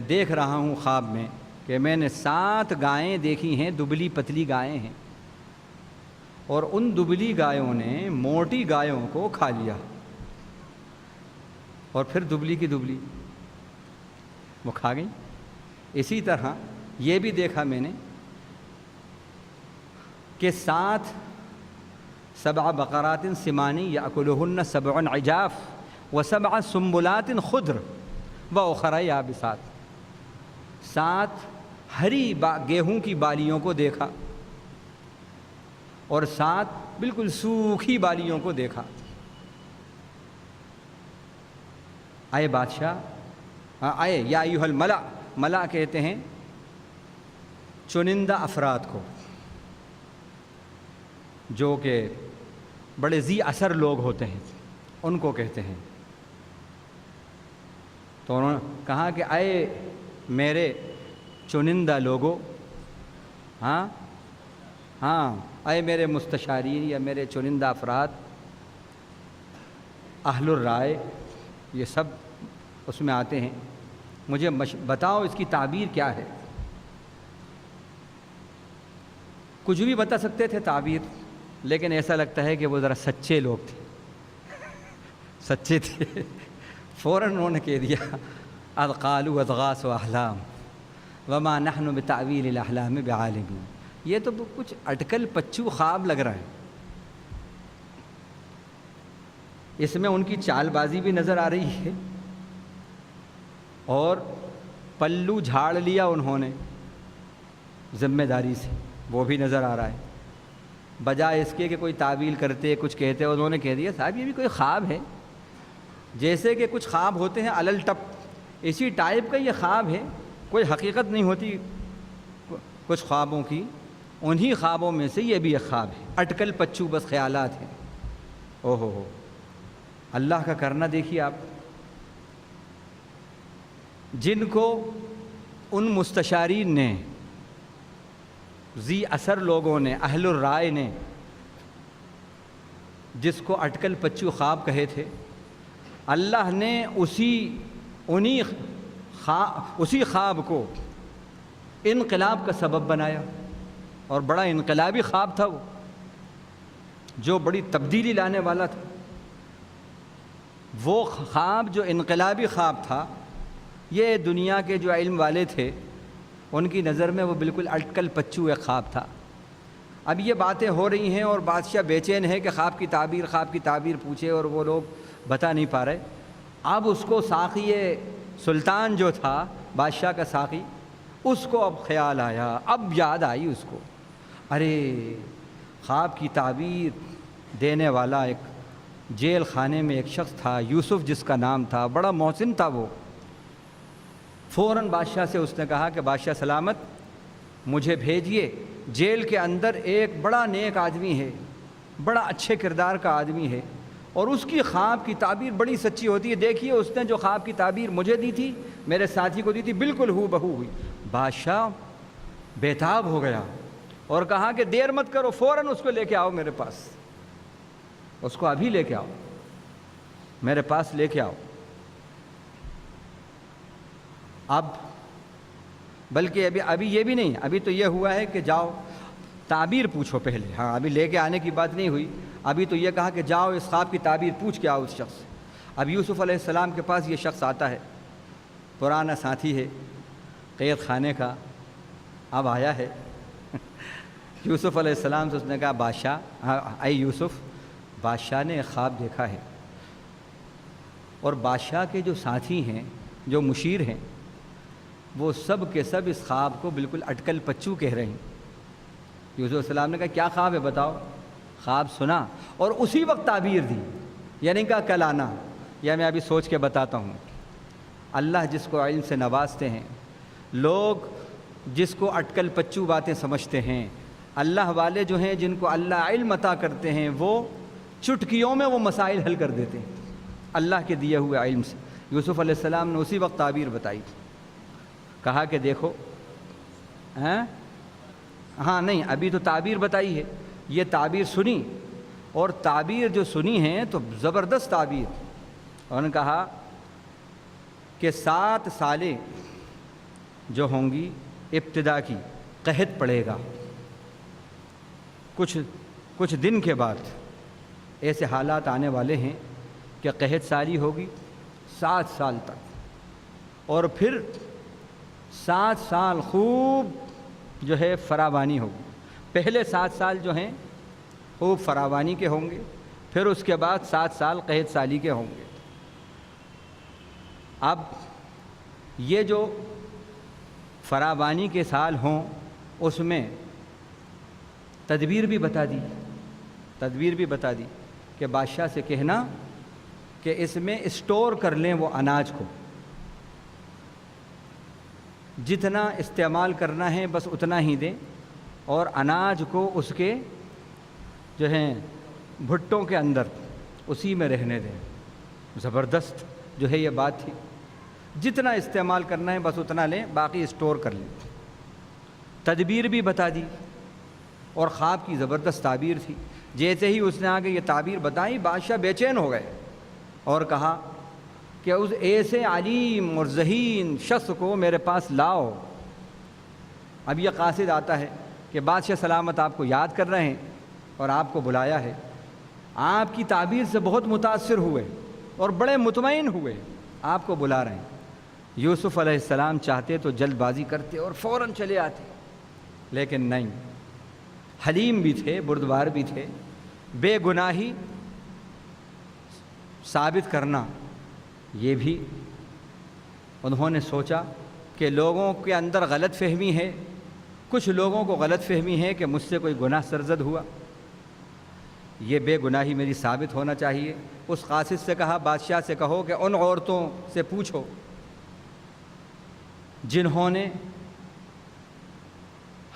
دیکھ رہا ہوں خواب میں کہ میں نے 7 گائیں دیکھی ہیں، دبلی پتلی گائیں ہیں، اور ان دبلی گایوں نے موٹی گایوں کو کھا لیا، اور پھر دبلی کی دبلی وہ کھا گئی. اسی طرح یہ بھی دیکھا میں نے کہ 7 بقرات سمانی یأکلہن 7 عجاف و7 سنبلات خضر وأخر یابسات، 7 ہری گیہوں کی بالیوں کو دیکھا اور 7 بالکل سوکھی بالیوں کو دیکھا. آئے بادشاہ، آئے یا ایھا الملأ، ملأ کہتے ہیں چنندہ افراد کو جو کہ بڑے ذی اثر لوگ ہوتے ہیں، ان کو کہتے ہیں. تو انہوں نے کہا کہ اے میرے چنندہ لوگوں، اے میرے مستشارین یا میرے چنندہ افراد، اہل الرائے، یہ سب اس میں آتے ہیں، مجھے بتاؤ اس کی تعبیر کیا ہے. کچھ بھی بتا سکتے تھے تعبیر، لیکن ایسا لگتا ہے کہ وہ ذرا سچے لوگ تھے، سچے تھے. فوراً انہوں نے کہہ دیا اذ قالوا اضغاث احلام وما نحن بتعویل الاحلام بعالمین. یہ تو کچھ اٹکل پچو خواب لگ رہا ہے. اس میں ان کی چال بازی بھی نظر آ رہی ہے اور پلو جھاڑ لیا انہوں نے ذمہ داری سے، وہ بھی نظر آ رہا ہے۔ بجائے اس کے کہ کوئی تعویل کرتے کچھ کہتے، انہوں نے کہہ دیا صاحب یہ بھی کوئی خواب ہے، جیسے کہ کچھ خواب ہوتے ہیں علل ٹپ، اسی ٹائپ کا یہ خواب ہے، کوئی حقیقت نہیں ہوتی کچھ خوابوں کی، انہی خوابوں میں سے یہ بھی ایک خواب ہے، اٹکل پچو بس خیالات ہیں۔ او ہو اللہ کا کرنا دیکھیے آپ، جن کو ان مستشارین نے، ذی اثر لوگوں نے، اہل الرائے نے، جس کو اٹکل پچو خواب کہے تھے، اللہ نے اسی خواب کو انقلاب کا سبب بنایا، اور بڑا انقلابی خواب تھا وہ، جو بڑی تبدیلی لانے والا تھا۔ وہ خواب جو انقلابی خواب تھا، یہ دنیا کے جو علم والے تھے ان کی نظر میں وہ بالکل اٹکل پچو ایک خواب تھا۔ اب یہ باتیں ہو رہی ہیں اور بادشاہ بے چین ہے کہ خواب کی تعبیر پوچھے، اور وہ لوگ بتا نہیں پا رہے۔ اب اس کو ساقی سلطان جو تھا، بادشاہ کا ساقی، اس کو اب خیال آیا، اب یاد آئی اس کو، ارے خواب کی تعبیر دینے والا ایک جیل خانے میں ایک شخص تھا، یوسف جس کا نام تھا، بڑا محسن تھا وہ۔ فوراً بادشاہ سے اس نے کہا کہ بادشاہ سلامت، مجھے بھیجیے، جیل کے اندر ایک بڑا نیک آدمی ہے، بڑا اچھے کردار کا آدمی ہے، اور اس کی خواب کی تعبیر بڑی سچی ہوتی ہے، دیکھیے اس نے جو خواب کی تعبیر مجھے دی تھی، میرے ساتھی کو دی تھی، بالکل ہو بہو ہوئی۔ بادشاہ بےتاب ہو گیا اور کہا کہ دیر مت کرو، فوراً اس کو لے کے آؤ میرے پاس، اس کو ابھی لے کے آؤ، میرے پاس لے کے آؤ۔ اب بلکہ ابھی یہ بھی نہیں، ابھی تو یہ ہوا ہے کہ جاؤ تعبیر پوچھو پہلے، ہاں ابھی لے کے آنے کی بات نہیں ہوئی، ابھی تو یہ کہا کہ جاؤ اس خواب کی تعبیر پوچھ کے آؤ اس شخص سے۔ اب یوسف علیہ السلام کے پاس یہ شخص آتا ہے، پرانا ساتھی ہے قید خانے کا، اب آیا ہے یوسف علیہ السلام سے اس نے کہا بادشاہ، اے یوسف، بادشاہ نے ایک خواب دیکھا ہے، اور بادشاہ کے جو ساتھی ہیں، جو مشیر ہیں، وہ سب کے سب اس خواب کو بالکل اٹکل پچو کہہ رہے ہیں۔ یوسف علیہ السلام نے کہا کیا خواب ہے بتاؤ؟ خواب سنا اور اسی وقت تعبیر دی، یعنی کہا کل آنا، یا میں ابھی سوچ کے بتاتا ہوں۔ اللہ جس کو علم سے نوازتے ہیں، لوگ جس کو اٹکل پچو باتیں سمجھتے ہیں، اللہ والے جو ہیں جن کو اللہ علم عطا کرتے ہیں، وہ چٹکیوں میں وہ مسائل حل کر دیتے ہیں اللہ کے دیے ہوئے علم سے۔ یوسف علیہ السلام نے اسی وقت تعبیر بتائی، کہا کہ دیکھو، ہاں نہیں ابھی تو تعبیر بتائی ہے، یہ تعبیر سنی، اور تعبیر جو سنی ہے تو زبردست تعبیر۔ انہوں نے کہا کہ 7 سالیں جو ہوں گی ابتدا کی، قحط پڑے گا، کچھ دن کے بعد ایسے حالات آنے والے ہیں کہ قحط سالی ہوگی 7 سال تک، اور پھر 7 سال خوب جو ہے فراوانی ہوگی۔ پہلے 7 سال جو ہیں خوب فراوانی کے ہوں گے، پھر اس کے بعد 7 سال قحط سالی کے ہوں گے۔ اب یہ جو فراوانی کے سال ہوں، اس میں تدبیر بھی بتا دی کہ بادشاہ سے کہنا کہ اس میں اسٹور کر لیں وہ اناج کو، جتنا استعمال کرنا ہے بس اتنا ہی دیں، اور اناج کو اس کے جو ہیں بھٹوں کے اندر اسی میں رہنے دیں۔ زبردست جو ہے یہ بات تھی، جتنا استعمال کرنا ہے بس اتنا لیں، باقی اسٹور کر لیں۔ تدبیر بھی بتا دی، اور خواب کی زبردست تعبیر تھی۔ جیسے ہی اس نے آگے یہ تعبیر بتائی، بادشاہ بے چین ہو گئے اور کہا کہ اس ایسے علیم اور ذہین شخص کو میرے پاس لاؤ۔ اب یہ قاصد آتا ہے کہ بادشاہ سلامت آپ کو یاد کر رہے ہیں اور آپ کو بلایا ہے، آپ کی تعبیر سے بہت متاثر ہوئے اور بڑے مطمئن ہوئے، آپ کو بلا رہے ہیں۔ یوسف علیہ السلام چاہتے تو جلد بازی کرتے اور فوراً چلے آتے، لیکن نہیں، حلیم بھی تھے، بردبار بھی تھے۔ بے گناہی ثابت کرنا یہ بھی انہوں نے سوچا کہ لوگوں کے اندر غلط فہمی ہے، کچھ لوگوں کو غلط فہمی ہے کہ مجھ سے کوئی گناہ سرزد ہوا، یہ بے گناہی میری ثابت ہونا چاہیے۔ اس قاصد سے کہا بادشاہ سے کہو کہ ان عورتوں سے پوچھو جنہوں نے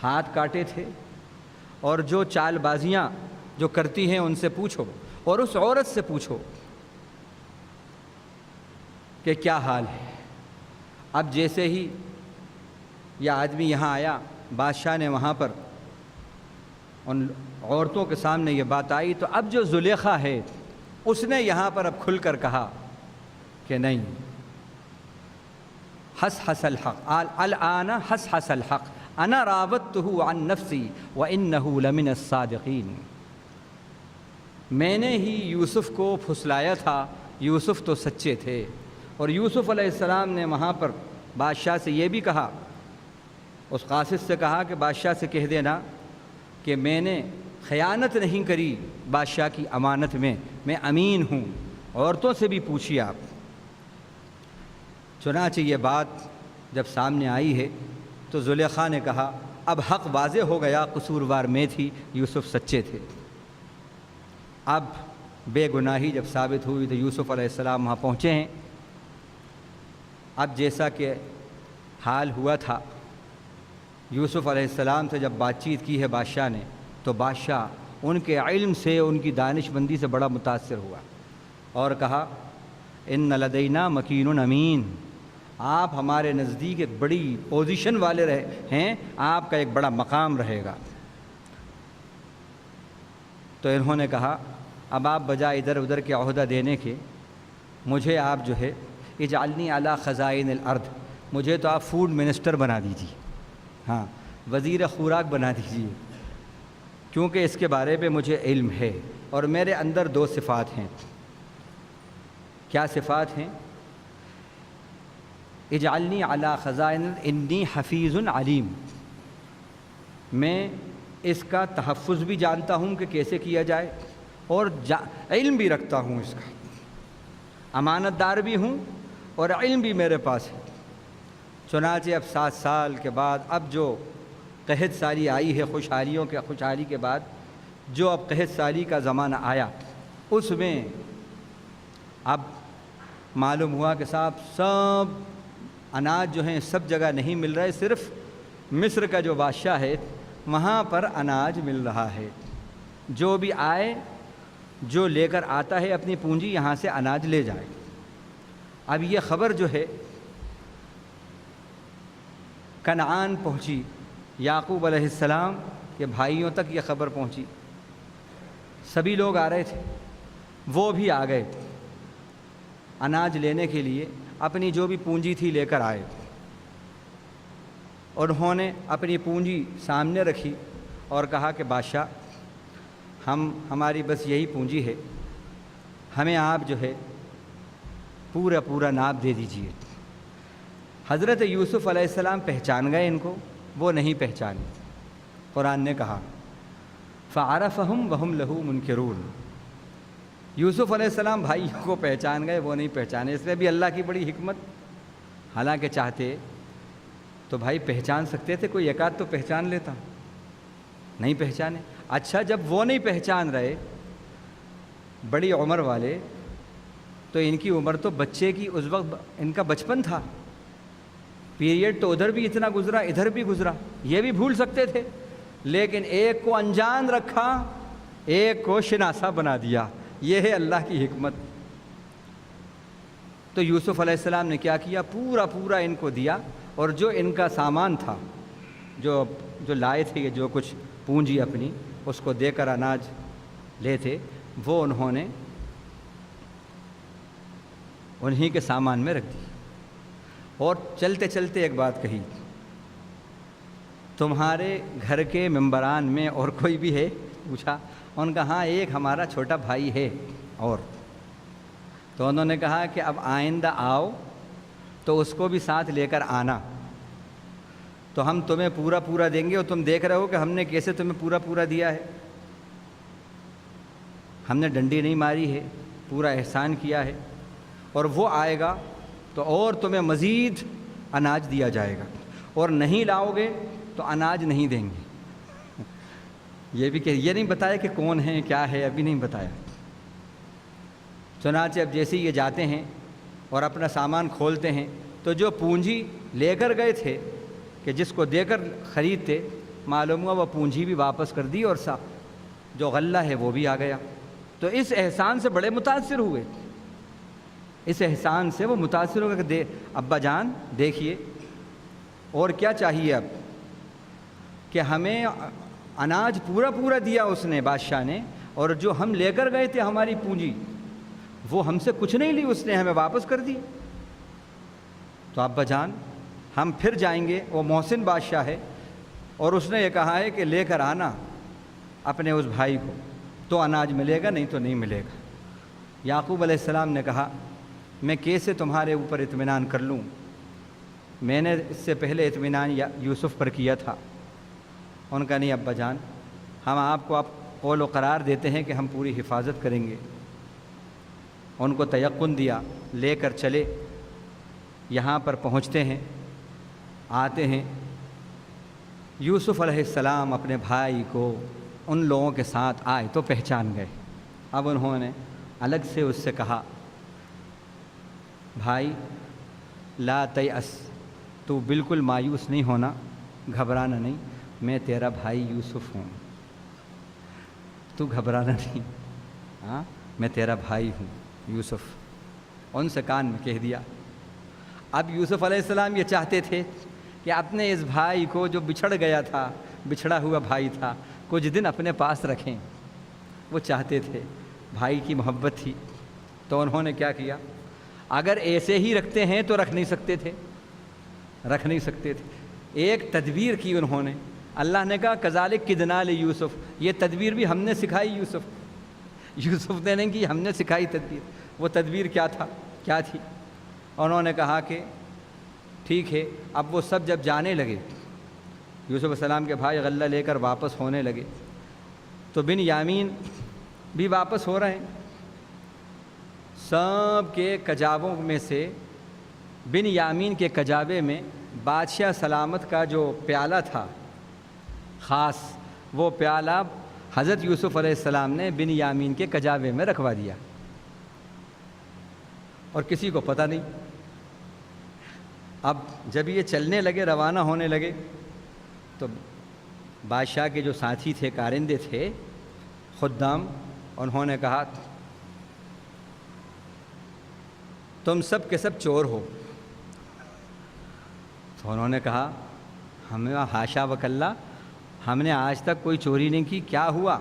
ہاتھ کاٹے تھے اور جو چال بازیاں جو کرتی ہیں ان سے پوچھو، اور اس عورت سے پوچھو کہ کیا حال ہے۔ اب جیسے ہی یہ آدمی یہاں آیا، بادشاہ نے وہاں پر ان عورتوں کے سامنے یہ بات آئی، تو اب جو زلیخا ہے اس نے یہاں پر اب کھل کر کہا کہ نہیں، حس الحق الآن حس الحق انا راودته عن نفسی وانه لمن الصادقین، میں نے ہی یوسف کو پھسلایا تھا، یوسف تو سچے تھے۔ اور یوسف علیہ السلام نے وہاں پر بادشاہ سے یہ بھی کہا، اس قاصد سے کہا کہ بادشاہ سے کہہ دینا کہ میں نے خیانت نہیں کری بادشاہ کی امانت میں امین ہوں، عورتوں سے بھی پوچھیے آپ۔ چنانچہ یہ بات جب سامنے آئی ہے تو زلیخا نے کہا اب حق واضح ہو گیا، قصوروار میں تھی، یوسف سچے تھے۔ اب بے گناہی جب ثابت ہوئی تو یوسف علیہ السلام وہاں پہنچے ہیں۔ اب جیسا کہ حال ہوا تھا، یوسف علیہ السلام سے جب بات چیت کی ہے بادشاہ نے، تو بادشاہ ان کے علم سے، ان کی دانش مندی سے بڑا متاثر ہوا اور کہا ان لدینا مکین امین، آپ ہمارے نزدیک ایک بڑی پوزیشن والے ہیں، آپ کا ایک بڑا مقام رہے گا۔ تو انہوں نے کہا اب آپ بجائے ادھر ادھر کے عہدہ دینے کے، مجھے آپ جو ہے اجعلنی علی خزائن الارض، مجھے تو آپ فوڈ منسٹر بنا دیجیے، ہاں وزیر خوراک بنا دیجیے، کیونکہ اس کے بارے میں مجھے علم ہے، اور میرے اندر دو صفات ہیں۔ کیا صفات ہیں؟ اجعلنی علی خزائن انی حفیظ علیم، میں اس کا تحفظ بھی جانتا ہوں کہ کیسے کیا جائے، اور علم بھی رکھتا ہوں اس کا، امانت دار بھی ہوں اور علم بھی میرے پاس ہے۔ چنانچہ اب 7 سال کے بعد اب جو قحط سالی آئی ہے، خوشحالی کے بعد جو اب قحط سالی کا زمانہ آیا، اس میں اب معلوم ہوا کہ صاحب سب اناج جو ہیں سب جگہ نہیں مل رہا ہے، صرف مصر کا جو بادشاہ ہے وہاں پر اناج مل رہا ہے، جو بھی آئے، جو لے کر آتا ہے اپنی پونجی یہاں سے اناج لے جائے۔ اب یہ خبر جو ہے کنعان پہنچی، یعقوب علیہ السلام کے بھائیوں تک یہ خبر پہنچی، سبھی لوگ آ رہے تھے، وہ بھی آ گئے اناج لینے کے لیے، اپنی جو بھی پونجی تھی لے کر آئے، اور انہوں نے اپنی پونجی سامنے رکھی اور کہا کہ بادشاہ ہماری بس یہی پونجی ہے، ہمیں آپ جو ہے پورا ناپ دے دیجئے۔ حضرت یوسف علیہ السلام پہچان گئے ان کو، وہ نہیں پہچانے۔ قرآن نے کہا فعرفہم وہم لہو منکرون، یوسف علیہ السلام بھائیوں کو پہچان گئے، وہ نہیں پہچانے۔ اس میں بھی اللہ کی بڑی حکمت، حالانکہ چاہتے تو بھائی پہچان سکتے تھے، کوئی ایک آدھ تو پہچان لیتا، نہیں پہچانے۔ اچھا جب وہ نہیں پہچان رہے، بڑی عمر والے، تو ان کی عمر تو بچے کی، اس وقت ان کا بچپن تھا، پیریڈ تو ادھر بھی اتنا گزرا، ادھر بھی گزرا، یہ بھی بھول سکتے تھے، لیکن ایک کو انجان رکھا، ایک کو شناسا بنا دیا، یہ ہے اللہ کی حکمت۔ تو یوسف علیہ السلام نے کیا کیا، پورا ان کو دیا، اور جو ان کا سامان تھا، جو لائے تھے، یہ جو کچھ پونجی اپنی، اس کو دے کر اناج لے تھے، وہ انہوں نے انہی کے سامان میں رکھ دی۔ اور چلتے چلتے ایک بات کہی، تمہارے گھر کے ممبران میں اور کوئی بھی ہے؟ پوچھا، ان کا ہاں ایک ہمارا چھوٹا بھائی ہے۔ اور تو انہوں نے کہا کہ اب آئندہ آؤ تو اس کو بھی ساتھ لے کر آنا، تو ہم تمہیں پورا دیں گے، اور تم دیکھ رہے ہو کہ ہم نے کیسے تمہیں پورا دیا ہے، ہم نے ڈنڈی نہیں ماری ہے، پورا احسان کیا ہے۔ اور وہ آئے گا تو اور تمہیں مزید اناج دیا جائے گا، اور نہیں لاؤ گے تو اناج نہیں دیں گے۔ یہ بھی کہ یہ نہیں بتایا کہ کون ہے کیا ہے، ابھی نہیں بتایا۔ چنانچہ اب جیسے یہ جاتے ہیں اور اپنا سامان کھولتے ہیں تو جو پونجی لے کر گئے تھے کہ جس کو دے کر خریدتے، معلوم ہوا وہ پونجی بھی واپس کر دی اور جو غلہ ہے وہ بھی آ گیا۔ تو اس احسان سے بڑے متاثر ہوئے، اس احسان سے وہ متاثر ہو گئے کہ ابا جان دیکھیے اور کیا چاہیے اب، کہ ہمیں اناج پورا پورا دیا اس نے، بادشاہ نے، اور جو ہم لے کر گئے تھے ہماری پونجی وہ ہم سے کچھ نہیں لی، اس نے ہمیں واپس کر دی۔ تو ابا جان ہم پھر جائیں گے، وہ محسن بادشاہ ہے اور اس نے یہ کہا ہے کہ لے کر آنا اپنے اس بھائی کو، تو اناج ملے گا، نہیں تو نہیں ملے گا۔ یعقوب علیہ السلام نے کہا میں کیسے تمہارے اوپر اطمینان کر لوں، میں نے اس سے پہلے اطمینان یوسف پر کیا تھا۔ ان کا نہیں ابا جان، ہم آپ کو قول و قرار دیتے ہیں کہ ہم پوری حفاظت کریں گے۔ ان کو تیقن دیا، لے کر چلے، یہاں پر پہنچتے ہیں، آتے ہیں۔ یوسف علیہ السلام اپنے بھائی کو ان لوگوں کے ساتھ آئے تو پہچان گئے۔ اب انہوں نے الگ سے اس سے کہا بھائی لا تیأس، تو بالکل مایوس نہیں ہونا، گھبرانا نہیں، میں تیرا بھائی یوسف ہوں، تو گھبرانا نہیں، ہاں میں تیرا بھائی ہوں یوسف۔ ان سے کان میں کہہ دیا۔ اب یوسف علیہ السلام یہ چاہتے تھے کہ اپنے اس بھائی کو جو بچھڑ گیا تھا، بچھڑا ہوا بھائی تھا، کچھ دن اپنے پاس رکھیں، وہ چاہتے تھے، بھائی کی محبت تھی۔ تو انہوں نے کیا کیا، اگر ایسے ہی رکھتے ہیں تو رکھ نہیں سکتے تھے، رکھ نہیں سکتے تھے، ایک تدبیر کی انہوں نے۔ اللہ نے کہا کذالک کدنا لیوسف، یہ تدبیر بھی ہم نے سکھائی یوسف نے نہیں کی، ہم نے سکھائی تدبیر۔ وہ تدبیر کیا تھی؟ انہوں نے کہا کہ ٹھیک ہے۔ اب وہ سب جب جانے لگے، یوسف علیہ السلام کے بھائی غلہ لے کر واپس ہونے لگے، تو بن یامین بھی واپس ہو رہے ہیں۔ سب کے کجاووں میں سے بن یامین کے کجاوے میں بادشاہ سلامت کا جو پیالہ تھا خاص، وہ پیالہ حضرت یوسف علیہ السلام نے بن یامین کے کجاوے میں رکھوا دیا، اور کسی کو پتہ نہیں۔ اب جب یہ چلنے لگے، روانہ ہونے لگے، تو بادشاہ کے جو ساتھی تھے، کارندے تھے، خدام، انہوں نے کہا تم سب کے سب چور ہو۔ تو انہوں نے کہا ہمیں حاشا وکلا، ہم نے آج تک کوئی چوری نہیں کی، کیا ہوا،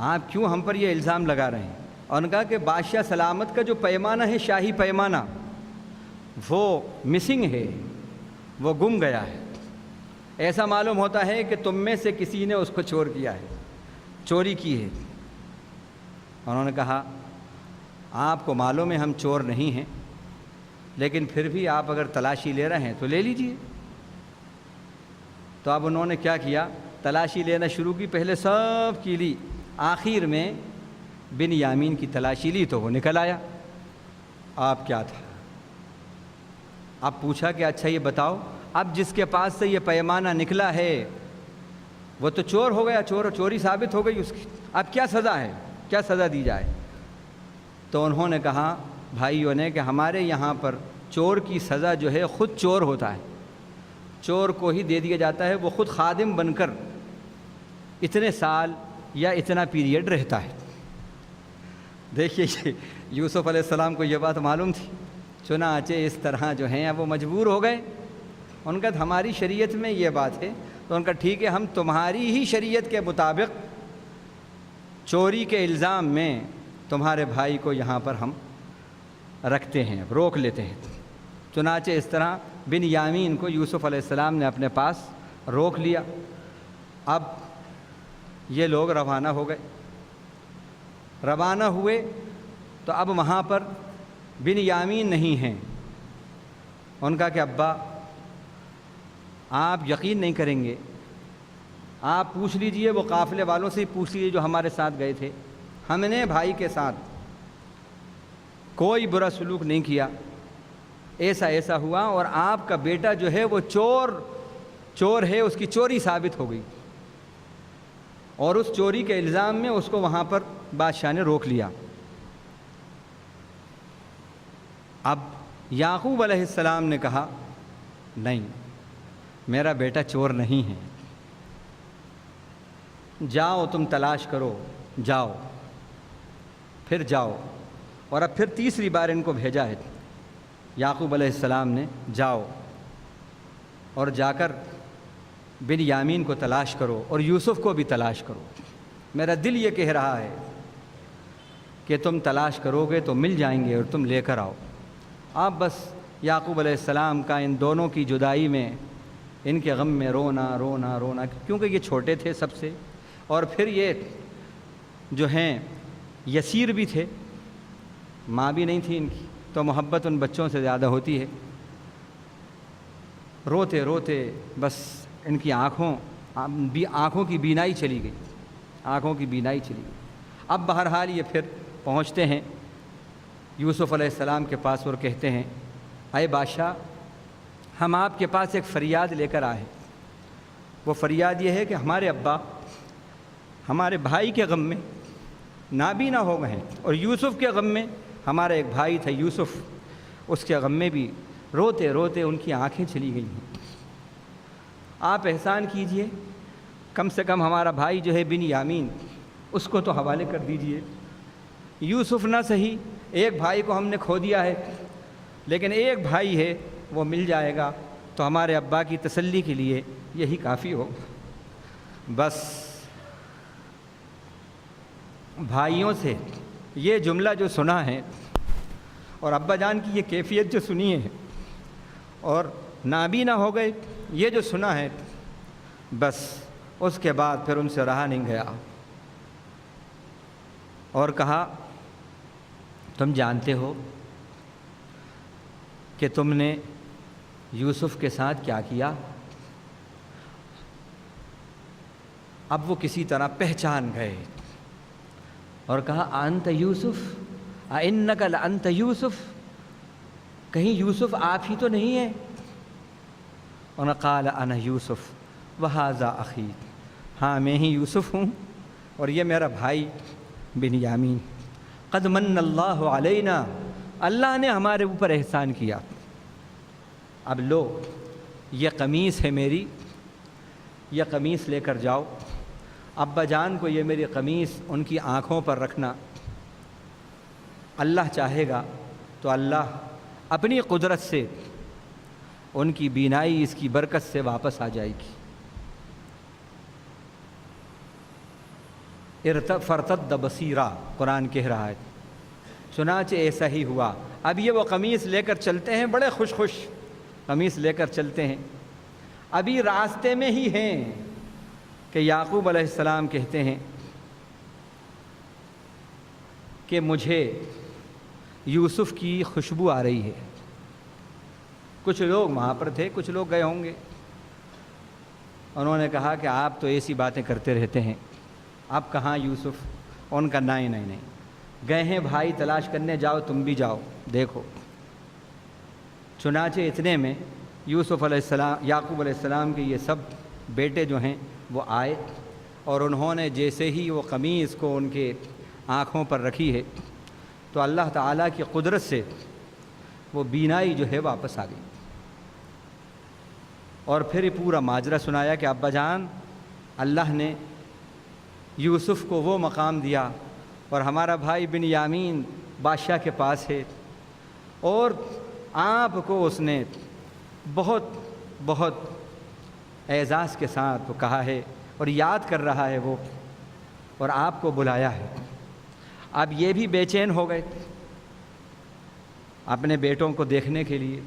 آپ کیوں ہم پر یہ الزام لگا رہے ہیں؟ اور انہوں نے کہا کہ بادشاہ سلامت کا جو پیمانہ ہے، شاہی پیمانہ، وہ مسنگ ہے، وہ گم گیا ہے۔ ایسا معلوم ہوتا ہے کہ تم میں سے کسی نے اس کو چور کیا ہے، چوری کی ہے۔ انہوں نے کہا آپ کو معلوم ہے ہم چور نہیں ہیں، لیکن پھر بھی آپ اگر تلاشی لے رہے ہیں تو لے لیجئے۔ تو اب انہوں نے کیا کیا، تلاشی لینا شروع کی، پہلے سب کی لی، آخر میں بن یامین کی تلاشی لی تو وہ نکل آیا۔ آپ کیا تھا؟ اب پوچھا کہ اچھا یہ بتاؤ، اب جس کے پاس سے یہ پیمانہ نکلا ہے وہ تو چور ہو گیا، چوری ثابت ہو گئی اس کی، اب کیا سزا ہے، کیا سزا دی جائے؟ تو انہوں نے کہا بھائیوں نے کہ ہمارے یہاں پر چور کی سزا جو ہے خود چور ہوتا ہے، چور کو ہی دے دیا جاتا ہے، وہ خود خادم بن کر اتنے سال یا اتنا پیریڈ رہتا ہے۔ دیکھیے یوسف علیہ السلام کو یہ بات معلوم تھی، چنانچہ اس طرح جو ہیں اب وہ مجبور ہو گئے۔ ان کا ہماری شریعت میں یہ بات ہے، تو ان کا ٹھیک ہے، ہم تمہاری ہی شریعت کے مطابق چوری کے الزام میں تمہارے بھائی کو یہاں پر ہم رکھتے ہیں، روک لیتے ہیں۔ چنانچہ اس طرح بن یامین کو یوسف علیہ السلام نے اپنے پاس روک لیا۔ اب یہ لوگ روانہ ہو گئے، روانہ ہوئے تو اب وہاں پر بن یامین نہیں ہیں۔ ان کا کہ ابا آپ یقین نہیں کریں گے، آپ پوچھ لیجئے، وہ قافلے والوں سے ہی پوچھ لیجئے جو ہمارے ساتھ گئے تھے، ہم نے بھائی کے ساتھ کوئی برا سلوک نہیں کیا، ایسا ایسا ہوا، اور آپ کا بیٹا جو ہے وہ چور ہے، اس کی چوری ثابت ہو گئی، اور اس چوری کے الزام میں اس کو وہاں پر بادشاہ نے روک لیا۔ اب یعقوب علیہ السلام نے کہا نہیں، میرا بیٹا چور نہیں ہے، جاؤ تم تلاش کرو، جاؤ، پھر جاؤ، اور اب پھر تیسری بار ان کو بھیجا ہے یعقوب علیہ السلام نے، جاؤ اور جا کر بنیامین کو تلاش کرو اور یوسف کو بھی تلاش کرو، میرا دل یہ کہہ رہا ہے کہ تم تلاش کرو گے تو مل جائیں گے اور تم لے کر آؤ۔ آپ بس یعقوب علیہ السلام کا ان دونوں کی جدائی میں، ان کے غم میں رونا رونا رونا، کیونکہ یہ چھوٹے تھے سب سے، اور پھر یہ جو ہیں یسیر بھی تھے، ماں بھی نہیں تھی ان کی، تو محبت ان بچوں سے زیادہ ہوتی ہے۔ روتے روتے بس ان کی آنکھوں کی بینائی چلی گئی، آنکھوں کی بینائی چلی گئی۔ اب بہرحال یہ پھر پہنچتے ہیں یوسف علیہ السلام کے پاس اور کہتے ہیں اے بادشاہ، ہم آپ کے پاس ایک فریاد لے کر آئے۔ وہ فریاد یہ ہے کہ ہمارے ابا ہمارے بھائی کے غم میں نابینا ہو گئے ہیں، اور یوسف کے غم میں، ہمارا ایک بھائی تھا یوسف، اس کے غم میں بھی روتے روتے ان کی آنکھیں چلی گئی ہیں۔ آپ احسان کیجئے، کم سے کم ہمارا بھائی جو ہے بنیامین، اس کو تو حوالے کر دیجئے۔ یوسف نہ صحیح، ایک بھائی کو ہم نے کھو دیا ہے، لیکن ایک بھائی ہے وہ مل جائے گا تو ہمارے ابا کی تسلی کے لیے یہی کافی ہو۔ بس بھائیوں سے یہ جملہ جو سنا ہے اور ابا جان کی یہ کیفیت جو سنی ہے اور نابینا ہو گئے یہ جو سنا ہے، بس اس کے بعد پھر ان سے رہا نہیں گیا، اور کہا تم جانتے ہو کہ تم نے یوسف کے ساتھ کیا کیا؟ اب وہ کسی طرح پہچان گئے اور کہا انت یوسف انک لانت یوسف، کہیں یوسف آپ ہی تو نہیں ہے؟ اور قال انا یوسف وہذا اخی، ہاں میں ہی یوسف ہوں اور یہ میرا بھائی بنیامین۔ قد من اللہ علینا، اللہ نے ہمارے اوپر احسان کیا۔ اب لو یہ قمیص ہے میری، یہ قمیص لے کر جاؤ، ابا جان کو یہ میری قمیص ان کی آنکھوں پر رکھنا، اللہ چاہے گا تو اللہ اپنی قدرت سے ان کی بینائی اس کی برکت سے واپس آ جائے گی۔ فرتد بصیرا، قرآن کہہ رہا ہے، چنانچہ ایسا ہی ہوا۔ اب یہ وہ قمیص لے کر چلتے ہیں، بڑے خوش قمیص لے کر چلتے ہیں، ابھی راستے میں ہی ہیں کہ یعقوب علیہ السلام کہتے ہیں کہ مجھے یوسف کی خوشبو آ رہی ہے۔ کچھ لوگ وہاں پر تھے، کچھ لوگ گئے ہوں گے، انہوں نے کہا کہ آپ تو ایسی باتیں کرتے رہتے ہیں، اب کہاں یوسف؟ ان کا نہیں، گئے ہیں بھائی تلاش کرنے، جاؤ تم بھی جاؤ دیکھو۔ چنانچہ اتنے میں یوسف علیہ السلام، یعقوب علیہ السلام کے یہ سب بیٹے جو ہیں وہ آئے، اور انہوں نے جیسے ہی وہ قمیص کو ان کے آنکھوں پر رکھی ہے تو اللہ تعالیٰ کی قدرت سے وہ بینائی جو ہے واپس آ گئی، اور پھر پورا ماجرا سنایا کہ ابا جان، اللہ نے یوسف کو وہ مقام دیا اور ہمارا بھائی بنیامین بادشاہ کے پاس ہے، اور آپ کو اس نے بہت اعزاز کے ساتھ وہ کہا ہے اور یاد کر رہا ہے وہ، اور آپ کو بلایا ہے۔ اب یہ بھی بے چین ہو گئے اپنے بیٹوں کو دیکھنے کے لیے۔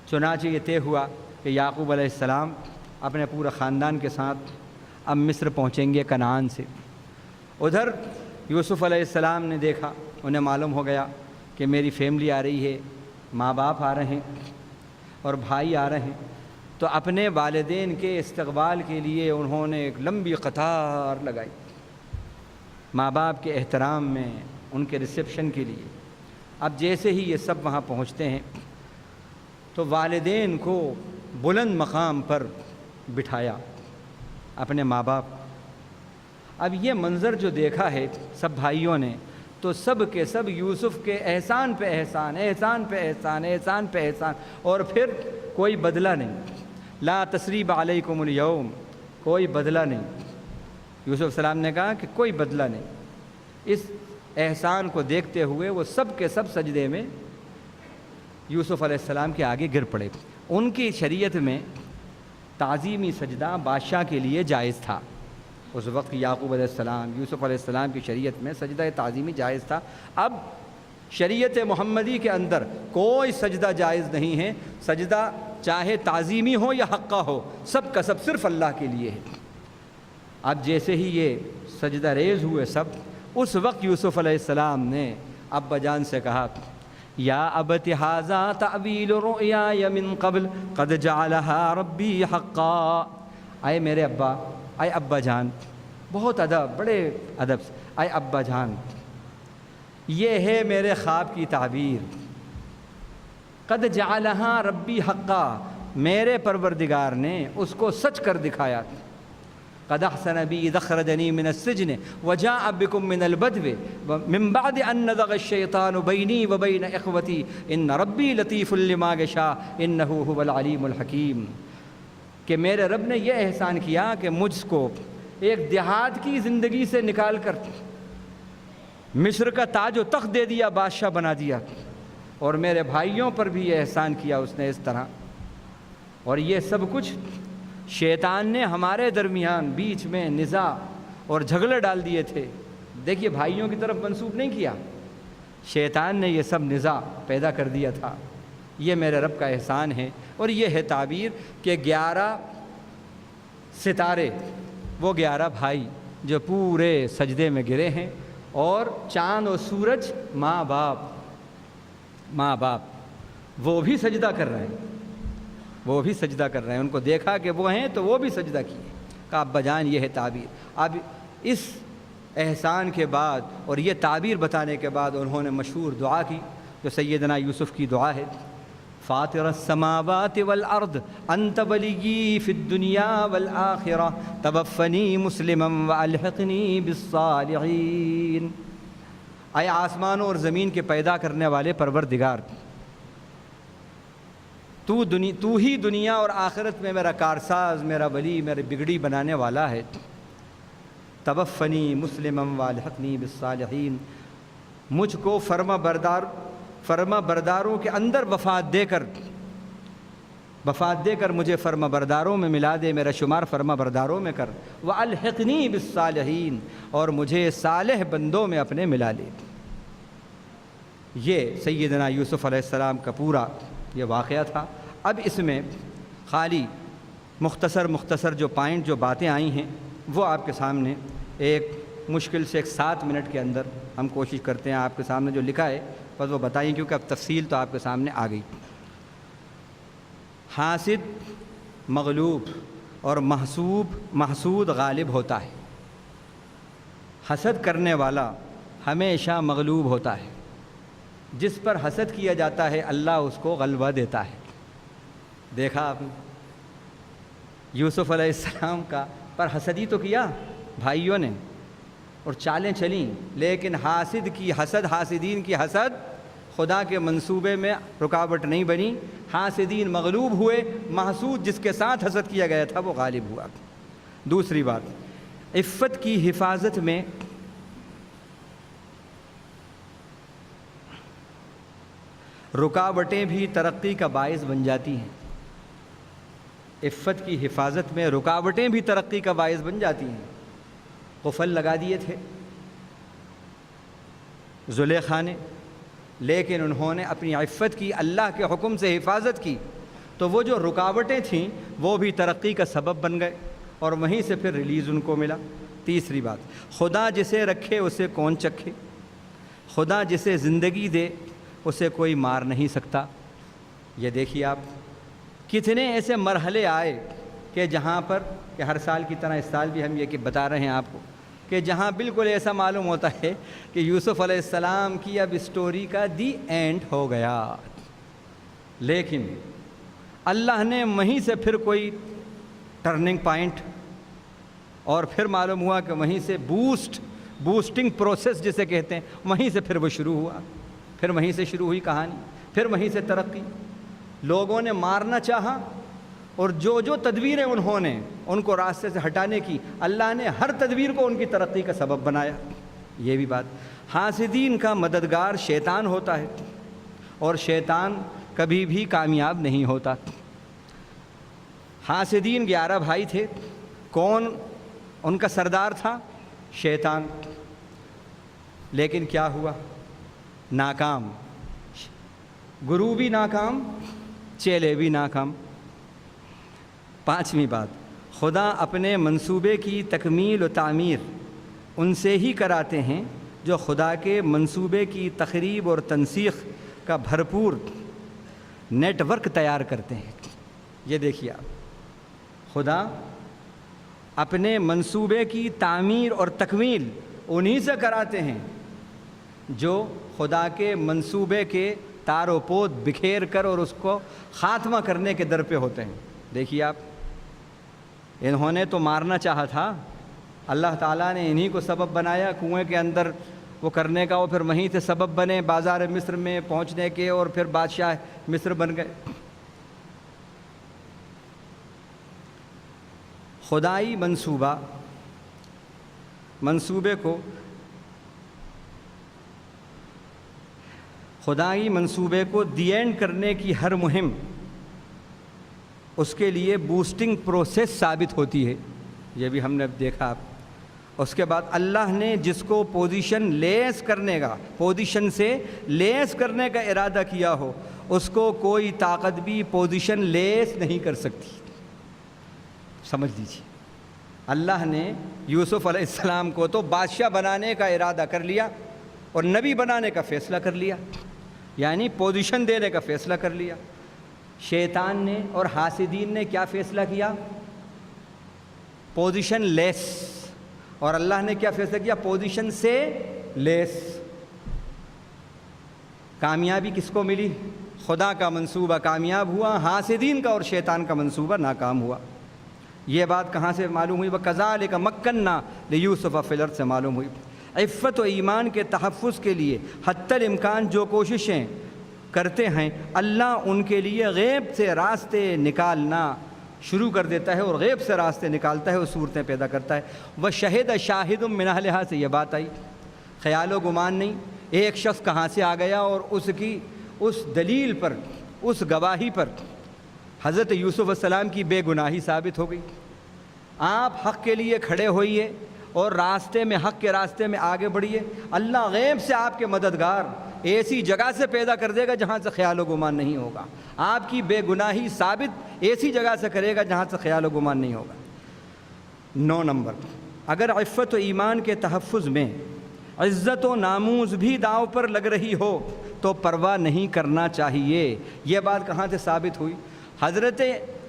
چنانچہ یہ طے ہوا کہ یعقوب علیہ السلام اپنے پورے خاندان کے ساتھ اب مصر پہنچیں گے کنعان سے۔ ادھر یوسف علیہ السلام نے دیکھا، انہیں معلوم ہو گیا کہ میری فیملی آ رہی ہے، ماں باپ آ رہے ہیں اور بھائی آ رہے ہیں، تو اپنے والدین کے استقبال کے لیے انہوں نے ایک لمبی قطار لگائی، ماں باپ کے احترام میں، ان کے ریسیپشن کے لیے۔ اب جیسے ہی یہ سب وہاں پہنچتے ہیں تو والدین کو بلند مقام پر بٹھایا، اپنے ماں باپ۔ اب یہ منظر جو دیکھا ہے سب بھائیوں نے، تو سب کے سب یوسف کے احسان پہ احسان، احسان پہ احسان، احسان پہ احسان، اور پھر کوئی بدلہ نہیں۔ لا تثریب علیکم اليوم، کوئی بدلہ نہیں۔ یوسف علیہ السلام نے کہا کہ کوئی بدلہ نہیں۔ اس احسان کو دیکھتے ہوئے وہ سب کے سب سجدے میں یوسف علیہ السلام کے آگے گر پڑے۔ ان کی شریعت میں تعظیمی سجدہ بادشاہ کے لیے جائز تھا۔ اس وقت یعقوب علیہ السلام، یوسف علیہ السلام کی شریعت میں سجدہ تعظیمی جائز تھا۔ اب شریعت محمدی کے اندر کوئی سجدہ جائز نہیں ہے۔ سجدہ چاہے تعظیمی ہو یا حقہ ہو، سب کا سب صرف اللہ کے لیے ہے۔ اب جیسے ہی یہ سجدہ ریز ہوئے سب، اس وقت یوسف علیہ السلام نے ابا جان سے کہا، یا ابت ھذا تأویل رؤیای من قبل قد جعلها ربی حقا۔ اے میرے ابا، اے ابا جان، بہت ادب، بڑے ادب سے، اے ابا جان، یہ ہے میرے خواب کی تعبیر۔ قد جعلها ربی حقا، میرے پروردگار نے اس کو سچ کر دکھایا۔ قد احسن بی اذ اخرجنی من السجن وجاء بکم من البدو من بعد ان نزغ الشیطان بینی وبین اخوتی ان ربی لطیف لما یشاء انہ هو العلیم الحکیم۔ کہ میرے رب نے یہ احسان کیا کہ مجھ کو ایک دیہات کی زندگی سے نکال کر مصر کا تاج و تخت دے دیا، بادشاہ بنا دیا، اور میرے بھائیوں پر بھی یہ احسان کیا اس نے اس طرح۔ اور یہ سب کچھ شیطان نے ہمارے درمیان بیچ میں نزاع اور جھگڑے ڈال دیے تھے۔ دیکھیے، بھائیوں کی طرف منسوب نہیں کیا، شیطان نے یہ سب نزاع پیدا کر دیا تھا۔ یہ میرے رب کا احسان ہے۔ اور یہ ہے تعبیر کہ 11 ستارے، وہ 11 بھائی جو پورے سجدے میں گرے ہیں، اور چاند اور سورج ماں باپ وہ بھی سجدہ کر رہے ہیں، وہ بھی سجدہ کر رہے ہیں۔ ان کو دیکھا کہ وہ ہیں تو وہ بھی سجدہ کیے۔ کہا ابا جان، یہ ہے تعبیر۔ اب اس احسان کے بعد اور یہ تعبیر بتانے کے بعد انہوں نے مشہور دعا کی جو سیدنا یوسف کی دعا ہے، فاطر السماوات والارض انت ولی فی الدنیا والآخرہ توفنی مسلما والحقنی بالصالحین۔ اے آسمانوں اور زمین کے پیدا کرنے والے پروردگار، تو ہی دنیا اور آخرت میں میرا کارساز، میرا ولی، میرے بگڑی بنانے والا ہے۔ توفنی مسلما والحقنی بالصالحین، مجھ کو فرما برداروں کے اندر وفات دے کر مجھے فرما برداروں میں ملا دے، میرا شمار فرما برداروں میں کر۔ والحقنی بالصالحین، اور مجھے صالح بندوں میں اپنے ملا لے۔ یہ سیدنا یوسف علیہ السلام کا پورا یہ واقعہ تھا۔ اب اس میں خالی مختصر جو پوائنٹ، جو باتیں آئی ہیں، وہ آپ کے سامنے ایک مشکل سے 7 منٹ کے اندر ہم کوشش کرتے ہیں آپ کے سامنے جو لکھا ہے بس وہ بتائیں، کیونکہ اب تفصیل تو آپ کے سامنے آ گئی۔ حاسد مغلوب اور محسود غالب ہوتا ہے۔ حسد کرنے والا ہمیشہ مغلوب ہوتا ہے۔ جس پر حسد کیا جاتا ہے اللہ اس کو غلبہ دیتا ہے۔ دیکھا آپ نے، یوسف علیہ السلام کا پر حسد ہی تو کیا بھائیوں نے، اور چالیں چلیں، لیکن حاسدین کی حسد خدا کے منصوبے میں رکاوٹ نہیں بنی۔ حاسدین مغلوب ہوئے، محسود جس کے ساتھ حسد کیا گیا تھا وہ غالب ہوا۔ دوسری بات، عفت کی حفاظت میں رکاوٹیں بھی ترقی کا باعث بن جاتی ہیں۔ عفت کی حفاظت میں رکاوٹیں بھی ترقی کا باعث بن جاتی ہیں۔ قفل لگا دیے تھے زلیخا نے، لیکن انہوں نے اپنی عفت کی، اللہ کے حکم سے حفاظت کی، تو وہ جو رکاوٹیں تھیں وہ بھی ترقی کا سبب بن گئے، اور وہیں سے پھر ریلیز ان کو ملا۔ تیسری بات، خدا جسے رکھے اسے کون چکھے، خدا جسے زندگی دے اسے کوئی مار نہیں سکتا۔ یہ دیکھیے آپ، کتنے ایسے مرحلے آئے کہ جہاں پر کہ ہر سال کی طرح اس سال بھی ہم یہ کہ بتا رہے ہیں آپ کو کہ جہاں بالکل ایسا معلوم ہوتا ہے کہ یوسف علیہ السلام کی اب اسٹوری کا دی اینڈ ہو گیا، لیکن اللہ نے وہیں سے پھر کوئی ٹرننگ پوائنٹ، اور پھر معلوم ہوا کہ وہیں سے بوسٹنگ پروسیس جسے کہتے ہیں، وہیں سے پھر وہ شروع ہوا، پھر وہیں سے شروع ہوئی کہانی، پھر وہیں سے ترقی۔ لوگوں نے مارنا چاہا، اور جو جو تدبیریں انہوں نے ان کو راستے سے ہٹانے کی، اللہ نے ہر تدبیر کو ان کی ترقی کا سبب بنایا۔ یہ بھی بات، حاسدین کا مددگار شیطان ہوتا ہے، اور شیطان کبھی بھی کامیاب نہیں ہوتا۔ حاسدین 11 بھائی تھے، کون ان کا سردار تھا؟ شیطان۔ لیکن کیا ہوا؟ ناکام، گرو بھی ناکام، چیلے بھی ناکام۔ 5ویں بات، خدا اپنے منصوبے کی تکمیل و تعمیر ان سے ہی کراتے ہیں جو خدا کے منصوبے کی تخریب اور تنسیخ کا بھرپور نیٹ ورک تیار کرتے ہیں۔ یہ دیکھیے آپ، خدا اپنے منصوبے کی تعمیر اور تکمیل انہی سے کراتے ہیں جو خدا کے منصوبے کے تار و پود بکھیر کر اور اس کو خاتمہ کرنے کے در پہ ہوتے ہیں۔ دیکھیے آپ، انہوں نے تو مارنا چاہا تھا، اللہ تعالیٰ نے انہی کو سبب بنایا کنویں کے اندر وہ کرنے کا، وہ پھر وہیں سے سبب بنے بازار مصر میں پہنچنے کے، اور پھر بادشاہ مصر بن گئے۔ خدائی منصوبے کو دی اینڈ کرنے کی ہر مہم اس کے لیے بوسٹنگ پروسیس ثابت ہوتی ہے، یہ بھی ہم نے دیکھا۔ اس کے بعد اللہ نے جس کو پوزیشن سے لیس کرنے کا ارادہ کیا ہو، اس کو کوئی طاقت بھی پوزیشن لیس نہیں کر سکتی۔ سمجھ لیجیے، اللہ نے یوسف علیہ السلام کو تو بادشاہ بنانے کا ارادہ کر لیا اور نبی بنانے کا فیصلہ کر لیا، یعنی پوزیشن دینے کا فیصلہ کر لیا۔ شیطان نے اور حاسدین نے کیا فیصلہ کیا؟ پوزیشن لیس، اور اللہ نے کیا فیصلہ کیا؟ پوزیشن سے لیس۔ کامیابی کس کو ملی؟ خدا کا منصوبہ کامیاب ہوا، حاسدین کا اور شیطان کا منصوبہ ناکام ہوا۔ یہ بات کہاں سے معلوم ہوئی؟ وَكَذَلِكَ مَكَّنَّا لِيُوسُفَ فِي الْأَرْضِ سے معلوم ہوئی۔ عفت و ایمان کے تحفظ کے لیے حتی الامکان جو کوششیں کرتے ہیں، اللہ ان کے لیے غیب سے راستے نکالنا شروع کر دیتا ہے، اور غیب سے راستے نکالتا ہے، وہ صورتیں پیدا کرتا ہے۔ وَشَهِدَ شَاهِدٌ مِّنْ أَهْلِهَا سے یہ بات آئی، خیال و گمان نہیں، ایک شخص کہاں سے آ گیا اور اس کی اس دلیل پر، اس گواہی پر حضرت یوسف علیہ السلام کی بے گناہی ثابت ہو گئی۔ آپ حق کے لیے کھڑے ہوئیے اور راستے میں، حق کے راستے میں آگے بڑھیے، اللہ غیب سے آپ کے مددگار ایسی جگہ سے پیدا کر دے گا جہاں سے خیال و گمان نہیں ہوگا، آپ کی بے گناہی ثابت ایسی جگہ سے کرے گا جہاں سے خیال و گمان نہیں ہوگا۔ 9 نمبر، اگر عفت و ایمان کے تحفظ میں عزت و ناموز بھی داؤ پر لگ رہی ہو تو پرواہ نہیں کرنا چاہیے۔ یہ بات کہاں سے ثابت ہوئی؟ حضرت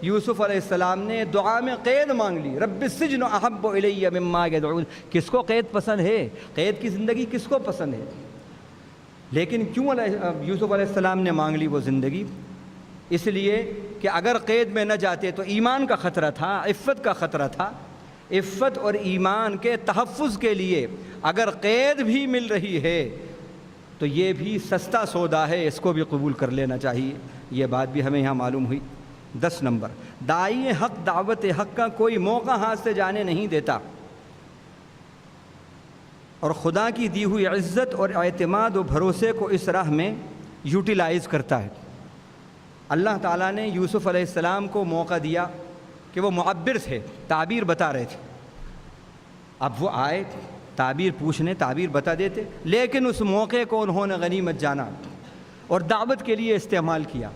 یوسف علیہ السلام نے دعا میں قید مانگ لی، رب السجن احب الی مما یدعون۔ کس کو قید پسند ہے؟ قید کی زندگی کس کو پسند ہے؟ لیکن کیوں یوسف علیہ السلام نے مانگ لی وہ زندگی؟ اس لیے کہ اگر قید میں نہ جاتے تو ایمان کا خطرہ تھا، عفت کا خطرہ تھا۔ عفت اور ایمان کے تحفظ کے لیے اگر قید بھی مل رہی ہے تو یہ بھی سستا سودا ہے، اس کو بھی قبول کر لینا چاہیے۔ یہ بات بھی ہمیں یہاں معلوم ہوئی۔ 10 نمبر، داعی حق دعوت حق کا کوئی موقع ہاتھ سے جانے نہیں دیتا، اور خدا کی دی ہوئی عزت اور اعتماد و بھروسے کو اس راہ میں یوٹیلائز کرتا ہے۔ اللہ تعالیٰ نے یوسف علیہ السلام کو موقع دیا کہ وہ معبر تھے، تعبیر بتا رہے تھے۔ اب وہ آئے تعبیر پوچھنے، تعبیر بتا دیتے، لیکن اس موقع کو انہوں نے غنیمت جانا اور دعوت کے لیے استعمال کیا۔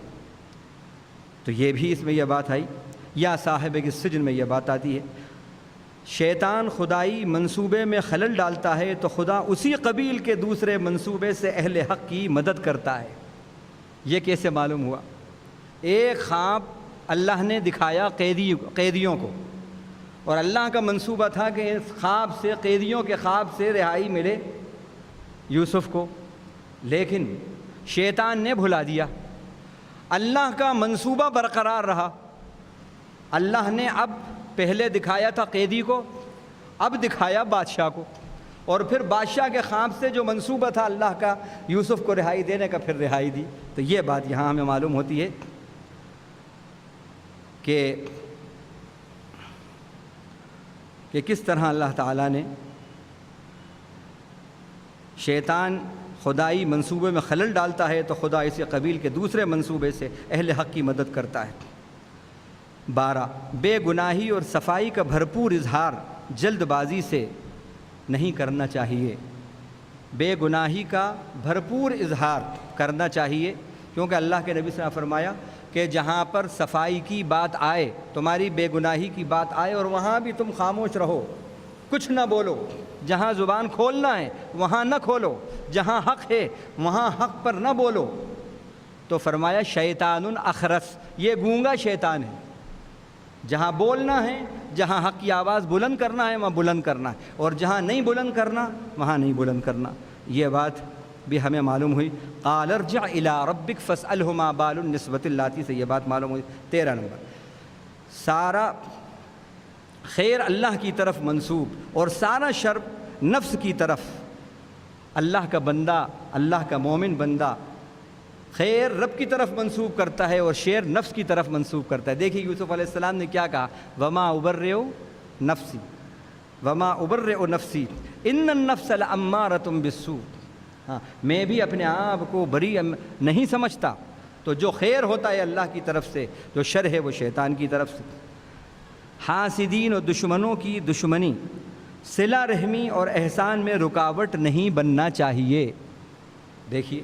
تو یہ بھی اس میں یہ بات آئی، یا صاحب السجن میں یہ بات آتی ہے۔ شیطان خدائی منصوبے میں خلل ڈالتا ہے تو خدا اسی قبیل کے دوسرے منصوبے سے اہل حق کی مدد کرتا ہے۔ یہ کیسے معلوم ہوا؟ ایک خواب اللہ نے دکھایا قیدیوں کو، اور اللہ کا منصوبہ تھا کہ اس خواب سے، قیدیوں کے خواب سے رہائی ملے یوسف کو، لیکن شیطان نے بھلا دیا۔ اللہ کا منصوبہ برقرار رہا۔ اللہ نے اب پہلے دکھایا تھا قیدی کو، اب دکھایا بادشاہ کو، اور پھر بادشاہ کے خواب سے جو منصوبہ تھا اللہ کا یوسف کو رہائی دینے کا، پھر رہائی دی۔ تو یہ بات یہاں ہمیں معلوم ہوتی ہے کہ کس طرح اللہ تعالیٰ نے شیطان خدائی منصوبے میں خلل ڈالتا ہے تو خدا اسی قبیل کے دوسرے منصوبے سے اہل حق کی مدد کرتا ہے۔ 12 بے گناہی اور صفائی کا بھرپور اظہار جلد بازی سے نہیں کرنا چاہیے۔ بے گناہی کا بھرپور اظہار کرنا چاہیے، کیونکہ اللہ کے نبی صلی اللہ علیہ وسلم نے فرمایا کہ جہاں پر صفائی کی بات آئے، تمہاری بے گناہی کی بات آئے، اور وہاں بھی تم خاموش رہو، کچھ نہ بولو۔ جہاں زبان کھولنا ہے وہاں نہ کھولو، جہاں حق ہے وہاں حق پر نہ بولو۔ تو فرمایا شیطان اخرس، یہ گونگا شیطان ہے۔ جہاں بولنا ہے، جہاں حق کی آواز بلند کرنا ہے وہاں بلند کرنا ہے، اور جہاں نہیں بلند کرنا وہاں نہیں بلند کرنا۔ یہ بات بھی ہمیں معلوم ہوئی۔ قال ارجع الی ربک فاسألہ ما بال النسوۃ اللاتی سے یہ بات معلوم ہوئی۔ 13 نمبر، سارا خیر اللہ کی طرف منسوب اور سارا شر نفس کی طرف۔ اللہ کا بندہ، اللہ کا مومن بندہ خیر رب کی طرف منسوب کرتا ہے اور شر نفس کی طرف منسوب کرتا ہے۔ دیکھیے یوسف علیہ السلام نے کیا کہا، وما ابرئ نفسی وما ابرئ نفسی ان النفس لامارۃ بالسوء۔ ہاں، میں بھی اپنے آپ کو بری نہیں سمجھتا، تو جو خیر ہوتا ہے اللہ کی طرف سے، جو شر ہے وہ شیطان کی طرف سے۔ حاسدین اور دشمنوں کی دشمنی صلہ رحمی اور احسان میں رکاوٹ نہیں بننا چاہیے۔ دیکھیے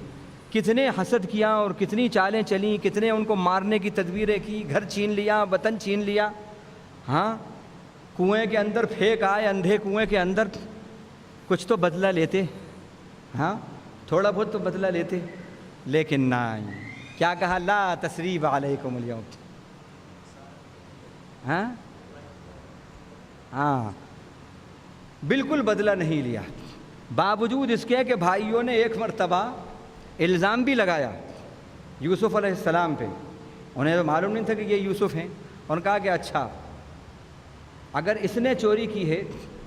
کتنے حسد کیا اور کتنی چالیں چلیں، کتنے ان کو مارنے کی تدبیریں کی، گھر چھین لیا، وطن چھین لیا، ہاں کنویں کے اندر پھینک آئے، اندھے کنویں کے اندر، کچھ تو بدلہ لیتے، ہاں تھوڑا بہت تو بدلہ لیتے، لیکن نہیں، کیا کہا، لا تثریب علیکم اليوم۔ ہاں بالکل بدلہ نہیں لیا، باوجود اس کے کہ بھائیوں نے ایک مرتبہ الزام بھی لگایا یوسف علیہ السلام پہ۔ انہیں تو معلوم نہیں تھا کہ یہ یوسف ہیں، انہوں نے کہا کہ اچھا اگر اس نے چوری کی ہے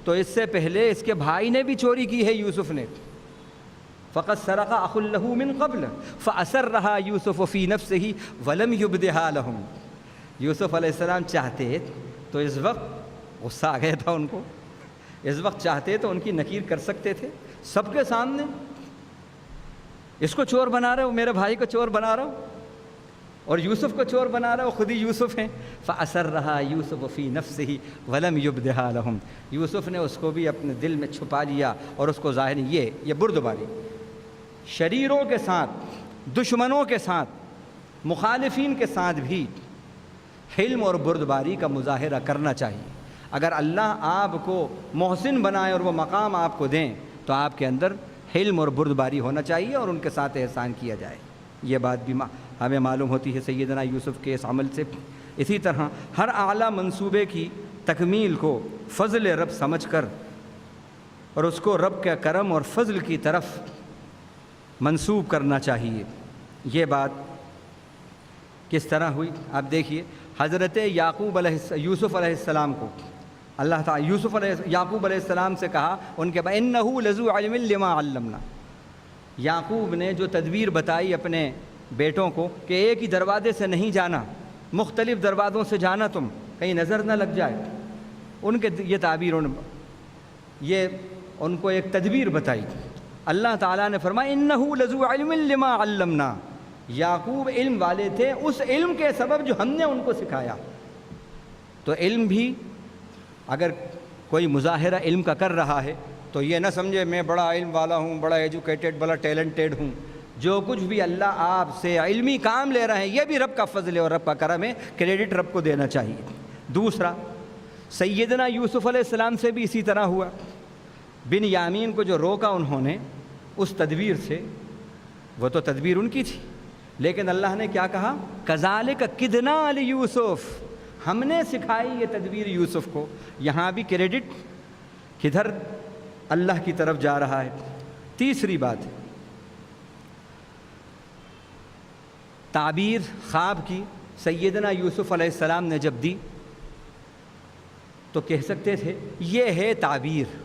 تو اس سے پہلے اس کے بھائی نے بھی چوری کی ہے، یوسف نے۔ فقد سرق اخ له من قبل فاسرها یوسف فی نفسه ولم یبدها لهم۔ یوسف علیہ السلام چاہتے تو اس وقت غصہ آ گیا تھا ان کو، اس وقت چاہتے تو ان کی نکیر کر سکتے تھے سب کے سامنے، اس کو چور بنا رہے ہو، میرے بھائی کو چور بنا رہے ہو، اور یوسف کو چور بنا رہے ہو، خود ہی یوسف ہیں۔ فَأَسَرَّهَا يُوسُفُ فِي نَفْسِهِ وَلَمْ يُبْدِهَا لَهُمْ، یوسف نے اس کو بھی اپنے دل میں چھپا لیا اور اس کو ظاہر نہیں۔ یہ بردباری شریروں کے ساتھ، دشمنوں کے ساتھ، مخالفین کے ساتھ بھی حلم اور بردباری کا مظاہرہ کرنا چاہیے۔ اگر اللہ آپ کو محسن بنائے اور وہ مقام آپ کو دیں تو آپ کے اندر حلم اور بردباری ہونا چاہیے اور ان کے ساتھ احسان کیا جائے۔ یہ بات بھی ہمیں معلوم ہوتی ہے سیدنا یوسف کے اس عمل سے۔ اسی طرح ہر اعلیٰ منصوبے کی تکمیل کو فضل رب سمجھ کر اور اس کو رب کے کرم اور فضل کی طرف منسوب کرنا چاہیے۔ یہ بات کس طرح ہوئی آپ دیکھیے، حضرت یوسف علیہ السلام کو اللہ تعالیٰ یعقوب علیہ السلام سے کہا ان کے اِنَّهُ لَذُو عِلْمٍ لِمَا عَلَّمْنَا۔ یعقوب نے جو تدبیر بتائی اپنے بیٹوں کو کہ ایک ہی دروازے سے نہیں جانا، مختلف دروازوں سے جانا، تم کہیں نظر نہ لگ جائے، ان کے یہ تعبیر یہ ان کو ایک تدبیر بتائی۔ اللہ تعالیٰ نے فرمایا اِنَّهُ لَذُو عِلْمٍ لِمَا عَلَّمْنَا، یعقوب علم والے تھے اس علم کے سبب جو ہم نے ان کو سکھایا۔ تو علم بھی اگر کوئی مظاہرہ علم کا کر رہا ہے تو یہ نہ سمجھے میں بڑا علم والا ہوں، بڑا ایجوکیٹڈ، بڑا ٹیلنٹڈ ہوں۔ جو کچھ بھی اللہ آپ سے علمی کام لے رہے ہیں یہ بھی رب کا فضل ہے اور رب کا کرم ہے، کریڈٹ رب کو دینا چاہیے۔ دوسرا، سیدنا یوسف علیہ السلام سے بھی اسی طرح ہوا۔ بن یامین کو جو روکا انہوں نے اس تدبیر سے، وہ تو تدبیر ان کی تھی، لیکن اللہ نے کیا کہا، کذالک کدنا لیوسف، ہم نے سکھائی یہ تدبیر یوسف کو۔ یہاں بھی کریڈٹ کدھر؟ اللہ کی طرف جا رہا ہے۔ تیسری بات، تعبیر خواب کی سیدنا یوسف علیہ السلام نے جب دی تو کہہ سکتے تھے یہ ہے تعبیر۔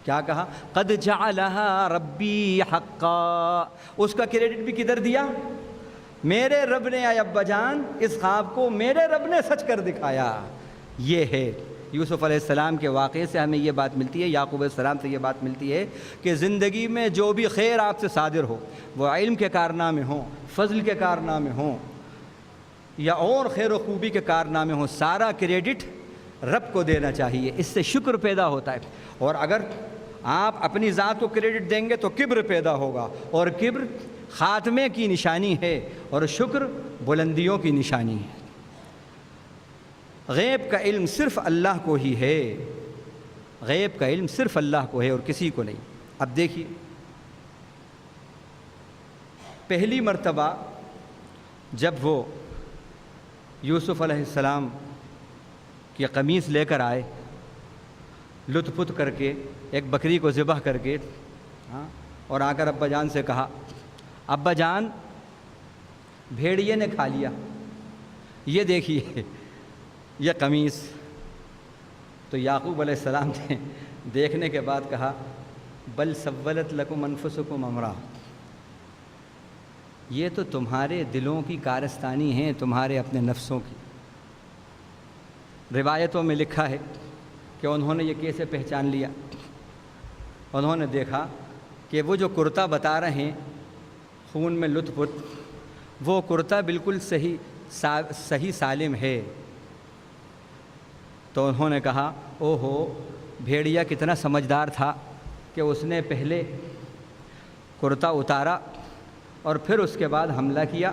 کیا کہا؟ قد جعلها ربی حقا۔ اس کا کریڈٹ بھی کدھر دیا؟ میرے رب نے، اے ابا جان، اس خواب کو میرے رب نے سچ کر دکھایا۔ یہ ہے یوسف علیہ السلام کے واقعے سے ہمیں یہ بات ملتی ہے، یعقوب علیہ السلام سے یہ بات ملتی ہے کہ زندگی میں جو بھی خیر آپ سے صادر ہو، وہ علم کے کارنامے ہوں، فضل کے کارنامے ہوں یا اور خیر و خوبی کے کارنامے ہوں، سارا کریڈٹ رب کو دینا چاہیے۔ اس سے شکر پیدا ہوتا ہے، اور اگر آپ اپنی ذات کو کریڈٹ دیں گے تو کبر پیدا ہوگا، اور کبر خاتمے کی نشانی ہے، اور شکر بلندیوں کی نشانی ہے۔ غیب کا علم صرف اللہ کو ہی ہے، غیب کا علم صرف اللہ کو ہے اور کسی کو نہیں۔ اب دیکھیے، پہلی مرتبہ جب وہ یوسف علیہ السلام کی قمیص لے کر آئے، لطف پت کر کے، ایک بکری کو ذبح کر کے، اور آ کر ابا جان سے کہا ابا جان بھیڑیے نے کھا لیا، یہ دیکھیے یہ قمیص۔ تو یعقوب علیہ السلام نے دیکھنے کے بعد کہا بل سولت لکم انفسکم امرا، یہ تو تمہارے دلوں کی کارستانی ہیں، تمہارے اپنے نفسوں کی۔ روایتوں میں لکھا ہے کہ انہوں نے یہ کیسے پہچان لیا؟ انہوں نے دیکھا کہ وہ جو کرتا بتا رہے ہیں خون میں لطف پت، وہ کرتا بالکل صحیح سالم ہے۔ تو انہوں نے کہا او ہو، بھیڑیا کتنا سمجھدار تھا کہ اس نے پہلے کرتا اتارا اور پھر اس کے بعد حملہ کیا،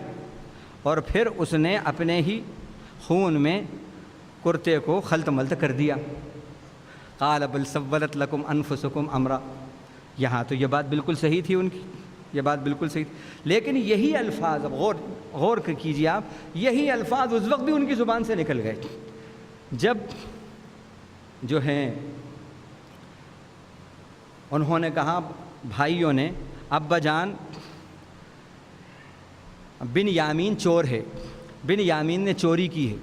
اور پھر اس نے اپنے ہی خون میں کرتے کو خلط ملط کر دیا۔ قال بل سولت لکم انفسکم امرا، یہاں تو یہ بات بالکل صحیح تھی ان کی، یہ بات بالکل صحیح تھی، لیکن یہی الفاظ، اب غور کیجیے آپ، یہی الفاظ اس وقت بھی ان کی زبان سے نکل گئے جب جو ہیں انہوں نے کہا بھائیوں نے ابا جان بن یامین چور ہے، بن یامین نے چوری کی ہے،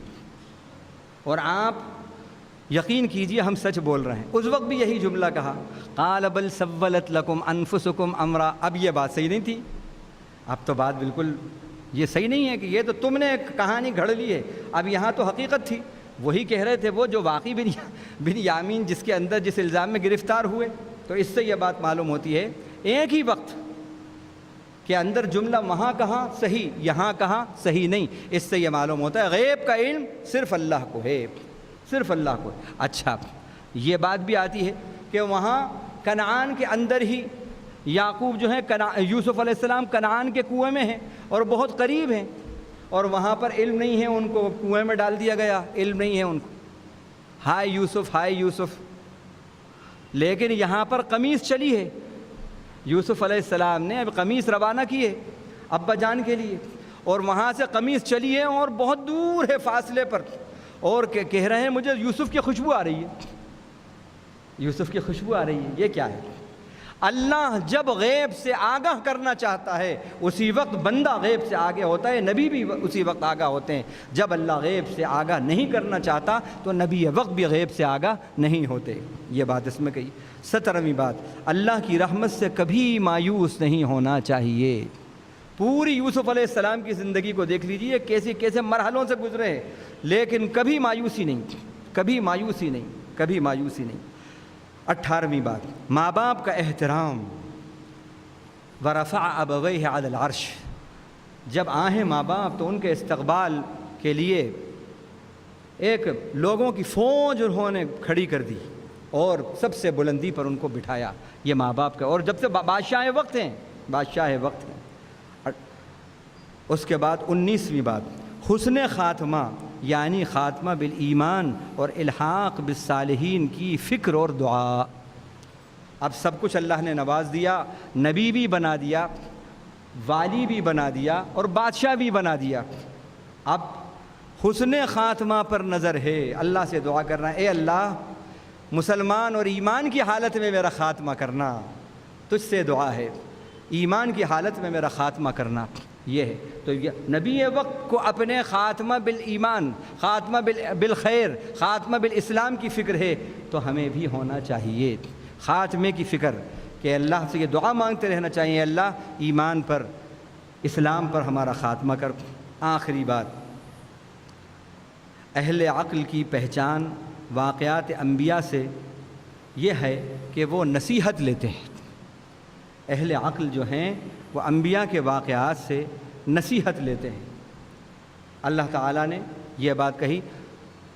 اور آپ یقین کیجئے ہم سچ بول رہے ہیں۔ اس وقت بھی یہی جملہ کہا قال بل سولت لکم انفسکم امرا۔ اب یہ بات صحیح نہیں تھی، اب تو بات بالکل یہ صحیح نہیں ہے کہ یہ تو تم نے ایک کہانی گھڑ لی ہے، اب یہاں تو حقیقت تھی۔ وہی کہہ رہے تھے وہ جو واقعی بن یامین جس کے اندر جس الزام میں گرفتار ہوئے۔ تو اس سے یہ بات معلوم ہوتی ہے ایک ہی وقت کے اندر جملہ وہاں کہاں صحیح، یہاں کہاں صحیح نہیں۔ اس سے یہ معلوم ہوتا ہے غیب کا علم صرف اللہ کو ہے، صرف اللہ کو ہے۔ اچھا، یہ بات بھی آتی ہے کہ وہاں کنعان کے اندر ہی یعقوب جو ہے یوسف علیہ السلام کنعان کے کنویں میں ہیں اور بہت قریب ہیں، اور وہاں پر علم نہیں ہے ان کو، کنویں میں ڈال دیا گیا، علم نہیں ہے ان کو، ہائے یوسف ہائے یوسف۔ لیکن یہاں پر قمیص چلی ہے، یوسف علیہ السلام نے اب قمیص روانہ کی ہے ابا جان کے لیے، اور وہاں سے قمیص چلی ہے اور بہت دور ہے فاصلے پر، اور کہہ رہے ہیں مجھے یوسف کی خوشبو آ رہی ہے، یوسف کی خوشبو آ رہی ہے۔ یہ کیا ہے؟ اللہ جب غیب سے آگاہ کرنا چاہتا ہے اسی وقت بندہ غیب سے آگے ہوتا ہے، نبی بھی اسی وقت آگاہ ہوتے ہیں۔ جب اللہ غیب سے آگاہ نہیں کرنا چاہتا تو نبی وقت بھی غیب سے آگاہ نہیں ہوتے۔ یہ بات اس میں کہی۔ 17ویں بات، اللہ کی رحمت سے کبھی مایوس نہیں ہونا چاہیے۔ پوری یوسف علیہ السلام کی زندگی کو دیکھ لیجئے، کیسے کیسے مرحلوں سے گزرے ہیں، لیکن کبھی مایوسی نہیں، کبھی مایوسی نہیں، کبھی مایوسی نہیں۔ 18ویں بات، ماں باپ کا احترام۔ ورفع ابویہ علی العرش، جب آئیں ماں باپ تو ان کے استقبال کے لیے ایک لوگوں کی فوج انہوں نے کھڑی کر دی اور سب سے بلندی پر ان کو بٹھایا۔ یہ ماں باپ کا، اور جب سے بادشاہ وقت ہیں، بادشاہ وقت ہیں۔ اس کے بعد 19ویں بات، حسن خاتمہ، یعنی خاتمہ بالایمان اور الحاق بالصالحین کی فکر اور دعا۔ اب سب کچھ اللہ نے نواز دیا، نبی بھی بنا دیا، والی بھی بنا دیا اور بادشاہ بھی بنا دیا۔ اب حسن خاتمہ پر نظر ہے۔ اللہ سے دعا کرنا، اے اللہ مسلمان اور ایمان کی حالت میں میرا خاتمہ کرنا، تجھ سے دعا ہے، ایمان کی حالت میں میرا خاتمہ کرنا، یہ ہے۔ تو نبی وقت کو اپنے خاتمہ بالایمان، خاتمہ بالخیر، خاتمہ بالاسلام کی فکر ہے، تو ہمیں بھی ہونا چاہیے خاتمے کی فکر، کہ اللہ سے یہ دعا مانگتے رہنا چاہیے، اللہ ایمان پر، اسلام پر ہمارا خاتمہ کر۔ آخری بات، اہل عقل کی پہچان واقعات انبیاء سے یہ ہے کہ وہ نصیحت لیتے ہیں۔ اہل عقل جو ہیں وہ انبیاء کے واقعات سے نصیحت لیتے ہیں۔ اللہ تعالیٰ نے یہ بات کہی،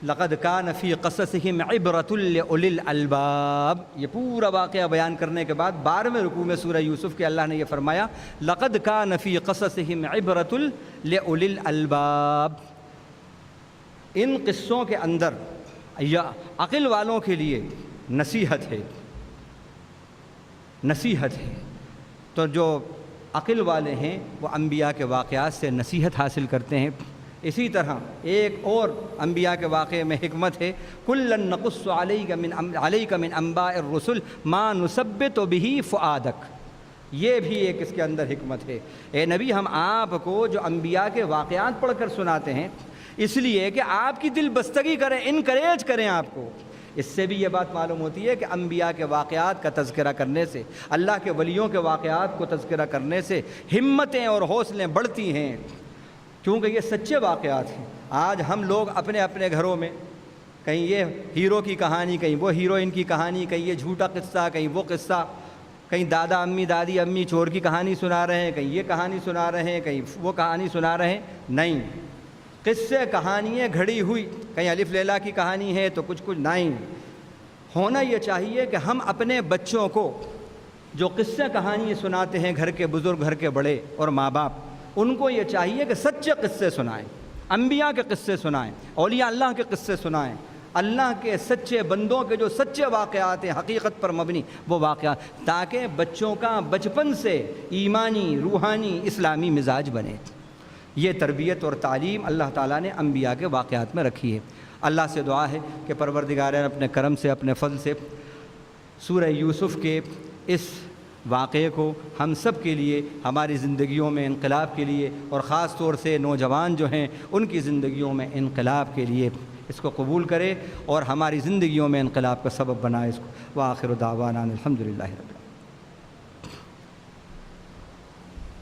لقد کان فی قصصہم عبرۃ لأولی الالباب، یہ پورا واقعہ بیان کرنے کے بعد 12ویں رکوع میں سورہ یوسف کے اللہ نے یہ فرمایا، لقد کان فی قصصہم عبرۃ لأولی الالباب، ان قصوں کے اندر یا عقل والوں کے لیے نصیحت ہے، نصیحت ہے۔ تو جو عقل والے ہیں وہ انبیاء کے واقعات سے نصیحت حاصل کرتے ہیں۔ اسی طرح ایک اور انبیاء کے واقعے میں حکمت ہے، کُلًّا نَقُصُّ عَلَيْكَ مِنْ أَنْبَاءِ الرُّسُلِ مَا نُثَبِّتُ بِهِ فُؤَادَكَ، یہ بھی ایک اس کے اندر حکمت ہے۔ اے نبی، ہم آپ کو جو انبیاء کے واقعات پڑھ کر سناتے ہیں اس لیے کہ آپ کی دل بستگی کریں، انکریج کریں آپ کو۔ اس سے بھی یہ بات معلوم ہوتی ہے کہ انبیاء کے واقعات کا تذکرہ کرنے سے، اللہ کے ولیوں کے واقعات کو تذکرہ کرنے سے ہمتیں اور حوصلیں بڑھتی ہیں، کیونکہ یہ سچے واقعات ہیں۔ آج ہم لوگ اپنے اپنے گھروں میں کہیں یہ ہیرو کی کہانی، کہیں وہ ہیروئن کی کہانی، کہیں یہ جھوٹا قصہ، کہیں وہ قصہ، کہیں دادا امی دادی امی چور کی کہانی سنا رہے ہیں، کہیں یہ کہانی سنا رہے ہیں، کہیں وہ کہانی سنا رہے ہیں۔ نہیں، قصے کہانیاں گھڑی ہوئی، کہیں الف لیلا کی کہانی ہے تو کچھ نہیں۔ ہونا یہ چاہیے کہ ہم اپنے بچوں کو جو قصے کہانیاں سناتے ہیں، گھر کے بزرگ، گھر کے بڑے اور ماں باپ، ان کو یہ چاہیے کہ سچے قصے سنائیں، انبیاء کے قصے سنائیں، اولیاء اللہ کے قصے سنائیں، اللہ کے سچے بندوں کے جو سچے واقعات ہیں، حقیقت پر مبنی وہ واقعات، تاکہ بچوں کا بچپن سے ایمانی، روحانی، اسلامی مزاج بنے۔ یہ تربیت اور تعلیم اللہ تعالیٰ نے انبیاء کے واقعات میں رکھی ہے۔ اللہ سے دعا ہے کہ پروردگار اپنے کرم سے، اپنے فضل سے سورہ یوسف کے اس واقعے کو ہم سب کے لیے، ہماری زندگیوں میں انقلاب کے لیے، اور خاص طور سے نوجوان جو ہیں ان کی زندگیوں میں انقلاب کے لیے اس کو قبول کرے، اور ہماری زندگیوں میں انقلاب کا سبب بنائے اس کو۔ وآخر دعوانا الحمدللہ رب العالمین۔